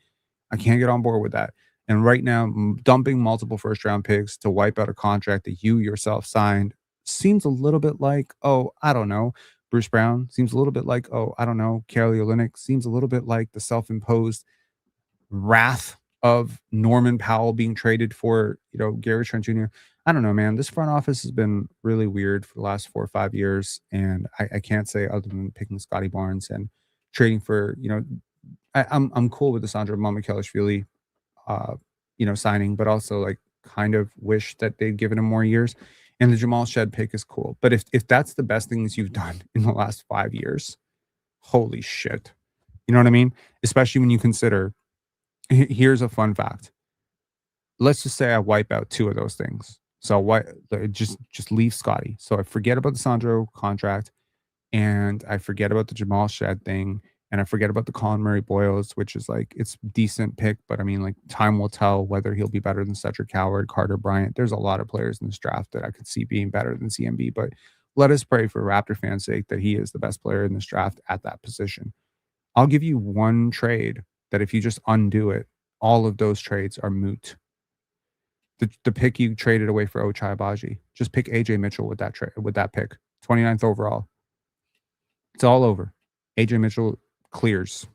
I can't get on board with that. And right now, dumping multiple first-round picks to wipe out a contract that you yourself signed seems a little bit like, I don't know, Bruce Brown. Seems a little bit like, I don't know, Kelly Olynyk. Seems a little bit like the self-imposed wrath of Norman Powell being traded for, Gary Trent Jr. I don't know, man. This front office has been really weird for the last 4 or 5 years. And I can't say other than picking Scotty Barnes and trading for, I'm cool with the Sandro Mamukelashvili, signing, but also like kind of wish that they'd given him more years. And the Jamal Shed pick is cool. But if that's the best things you've done in the last 5 years, holy shit. You know what I mean? Especially when you consider, here's a fun fact. Let's just say I wipe out 2 of those things. So just leave Scotty. So I forget about the Sandro contract, and I forget about the Jamal Shed thing, and I forget about the Colin Murray Boyles, which is like, it's decent pick, but I mean, like, time will tell whether he'll be better than Cedric Howard, Carter Bryant. There's a lot of players in this draft that I could see being better than CMB, but let us pray for Raptor fans' sake that he is the best player in this draft at that position. I'll give you one trade that if you just undo it, all of those trades are moot. The pick you traded away for Ochai Agbaji, just pick AJ Mitchell with that pick, 29th overall. It's all over. AJ Mitchell clears.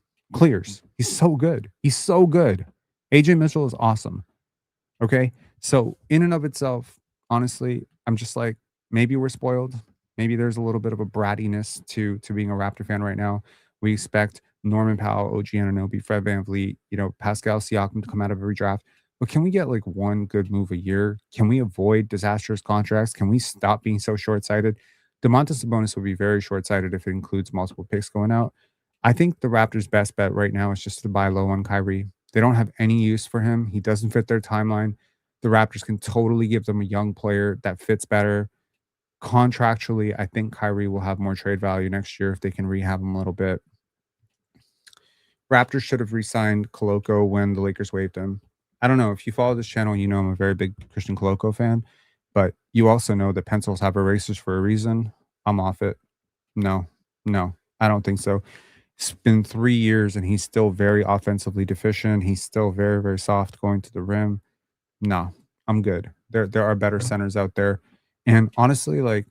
He's so good. AJ Mitchell is awesome. Okay, so in and of itself, honestly, I'm just like, maybe we're spoiled. Maybe there's a little bit of a brattiness to being a Raptor fan right now. We expect Norman Powell, OG Anunoby, Fred VanVleet, Pascal Siakam to come out of every draft. But can we get like one good move a year? Can we avoid disastrous contracts? Can we stop being so short-sighted? Domantas Sabonis will be very short-sighted if it includes multiple picks going out. I think the Raptors' best bet right now is just to buy low on Kyrie. They don't have any use for him. He doesn't fit their timeline. The Raptors can totally give them a young player that fits better. Contractually, I think Kyrie will have more trade value next year if they can rehab him a little bit. Raptors should have re-signed Koloko when the Lakers waived him. I don't know. If you follow this channel, you know I'm a very big Christian Koloko fan, but you also know that pencils have erasers for a reason. I'm off it. No, I don't think so. It's been 3 years and he's still very offensively deficient. He's still very, very soft going to the rim. No, I'm good. There are better centers out there. And honestly, like,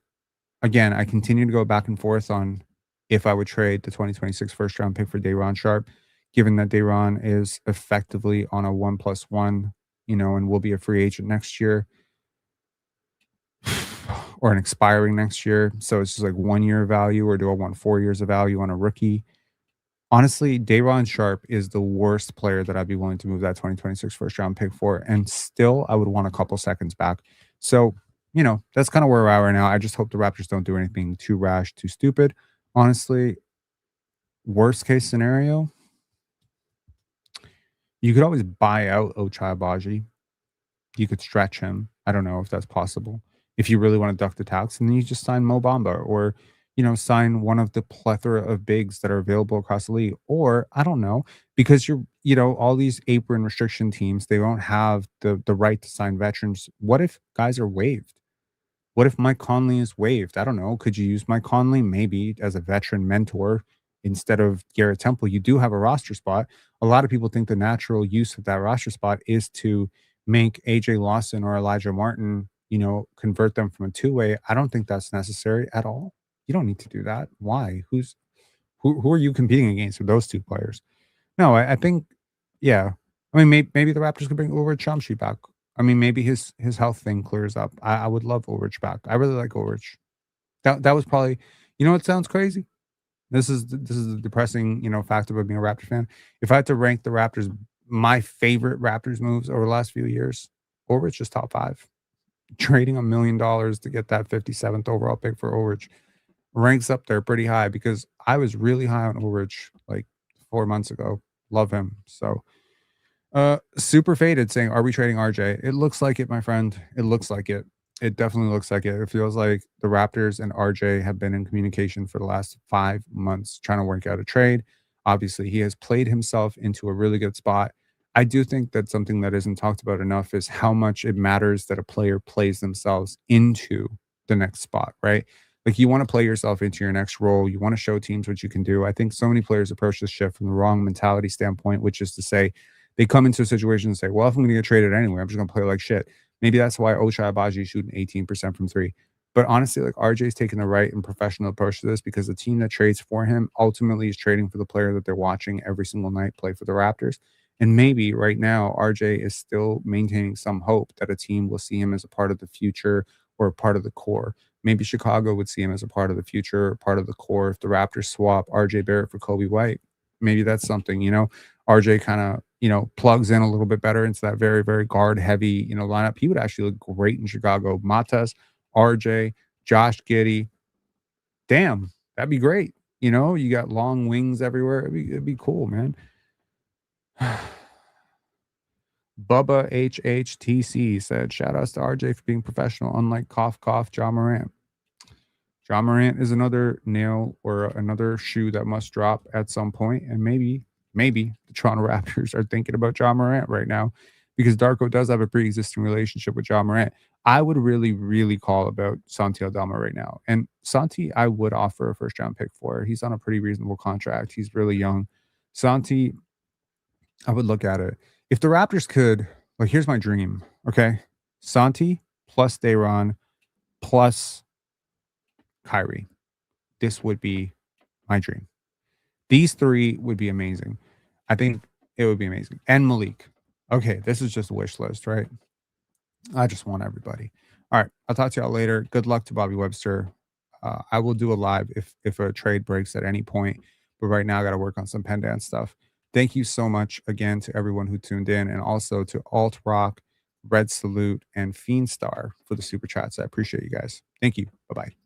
again, I continue to go back and forth on if I would trade the 2026 first round pick for Day'Ron Sharpe, given that Day'Ron is effectively on a 1+1, and will be a free agent next year or an expiring next year. So it's just like 1 year of value, or do I want 4 years of value on a rookie? Honestly, Day'Ron Sharpe is the worst player that I'd be willing to move that 2026 first round pick for. And still, I would want a couple seconds back. So, that's kind of where we're at right now. I just hope the Raptors don't do anything too rash, too stupid. Honestly, worst case scenario, you could always buy out Ochai Agbaji. You could stretch him. I don't know if that's possible. If you really want to duck the tax, and then you just sign Mo Bamba, or sign one of the plethora of bigs that are available across the league. Or I don't know, because all these apron restriction teams, they don't have the right to sign veterans. What if guys are waived? What if Mike Conley is waived? I don't know. Could you use Mike Conley maybe as a veteran mentor instead of Garrett Temple? You do have a roster spot. A lot of people think the natural use of that roster spot is to make AJ Lawson or Elijah Martin, convert them from a two-way. I don't think that's necessary at all. You don't need to do that. Why? Who are you competing against with those two players? No, I think, yeah. I mean, maybe the Raptors could bring Ulrich Chomsky back. I mean, maybe his health thing clears up. I would love Ulrich back. I really like Ulrich. That was probably, what sounds crazy? This is the depressing, fact about being a Raptor fan. If I had to rank the Raptors, my favorite Raptors moves over the last few years, Ulrich is top 5. Trading $1 million to get that 57th overall pick for Ulrich ranks up there pretty high, because I was really high on Ulrich like 4 months ago. Love him. So Super Faded saying, are we trading RJ? It looks like it, my friend. It looks like it. It definitely looks like it. It feels like the Raptors and RJ have been in communication for the last 5 months trying to work out a trade. Obviously, he has played himself into a really good spot. I do think that something that isn't talked about enough is how much it matters that a player plays themselves into the next spot, right? Like, you want to play yourself into your next role. You want to show teams what you can do. I think so many players approach this shift from the wrong mentality standpoint, which is to say, they come into a situation and say, well, if I'm going to get traded anyway, I'm just going to play like shit. Maybe that's why Ochai Agbaji is shooting 18% from 3. But honestly, like, RJ's taking the right and professional approach to this, because the team that trades for him ultimately is trading for the player that they're watching every single night play for the Raptors. And maybe right now, RJ is still maintaining some hope that a team will see him as a part of the future or a part of the core. Maybe Chicago would see him as a part of the future or part of the core if the Raptors swap RJ Barrett for Kobe White. Maybe that's something, RJ kind of, plugs in a little bit better into that very, very guard heavy, lineup. He would actually look great in Chicago. Matas, RJ, Josh Giddey. Damn, that'd be great. You got long wings everywhere. It'd be cool, man. Bubba HHTC said, shout outs to RJ for being professional, unlike cough cough Ja Morant. Ja Morant is another nail or another shoe that must drop at some point, and maybe the Toronto Raptors are thinking about Ja Morant right now, because Darko does have a pre-existing relationship with Ja Morant. I would really, really call about Santi Aldama right now. And Santi, I would offer a first-round pick for. He's on a pretty reasonable contract. He's really young. Santi, I would look at it. If the Raptors could, like, here's my dream, okay? Santi plus Day'Ron plus Kyrie. This would be my dream. These 3 would be amazing. I think it would be amazing. And Malik. Okay, this is just a wish list, right? I just want everybody. All right, I'll talk to y'all later. Good luck to Bobby Webster. I will do a live if a trade breaks at any point. But right now, I got to work on some pen dance stuff. Thank you so much again to everyone who tuned in, and also to Alt Rock, Red Salute, and Fiendstar for the super chats. I appreciate you guys. Thank you. Bye-bye.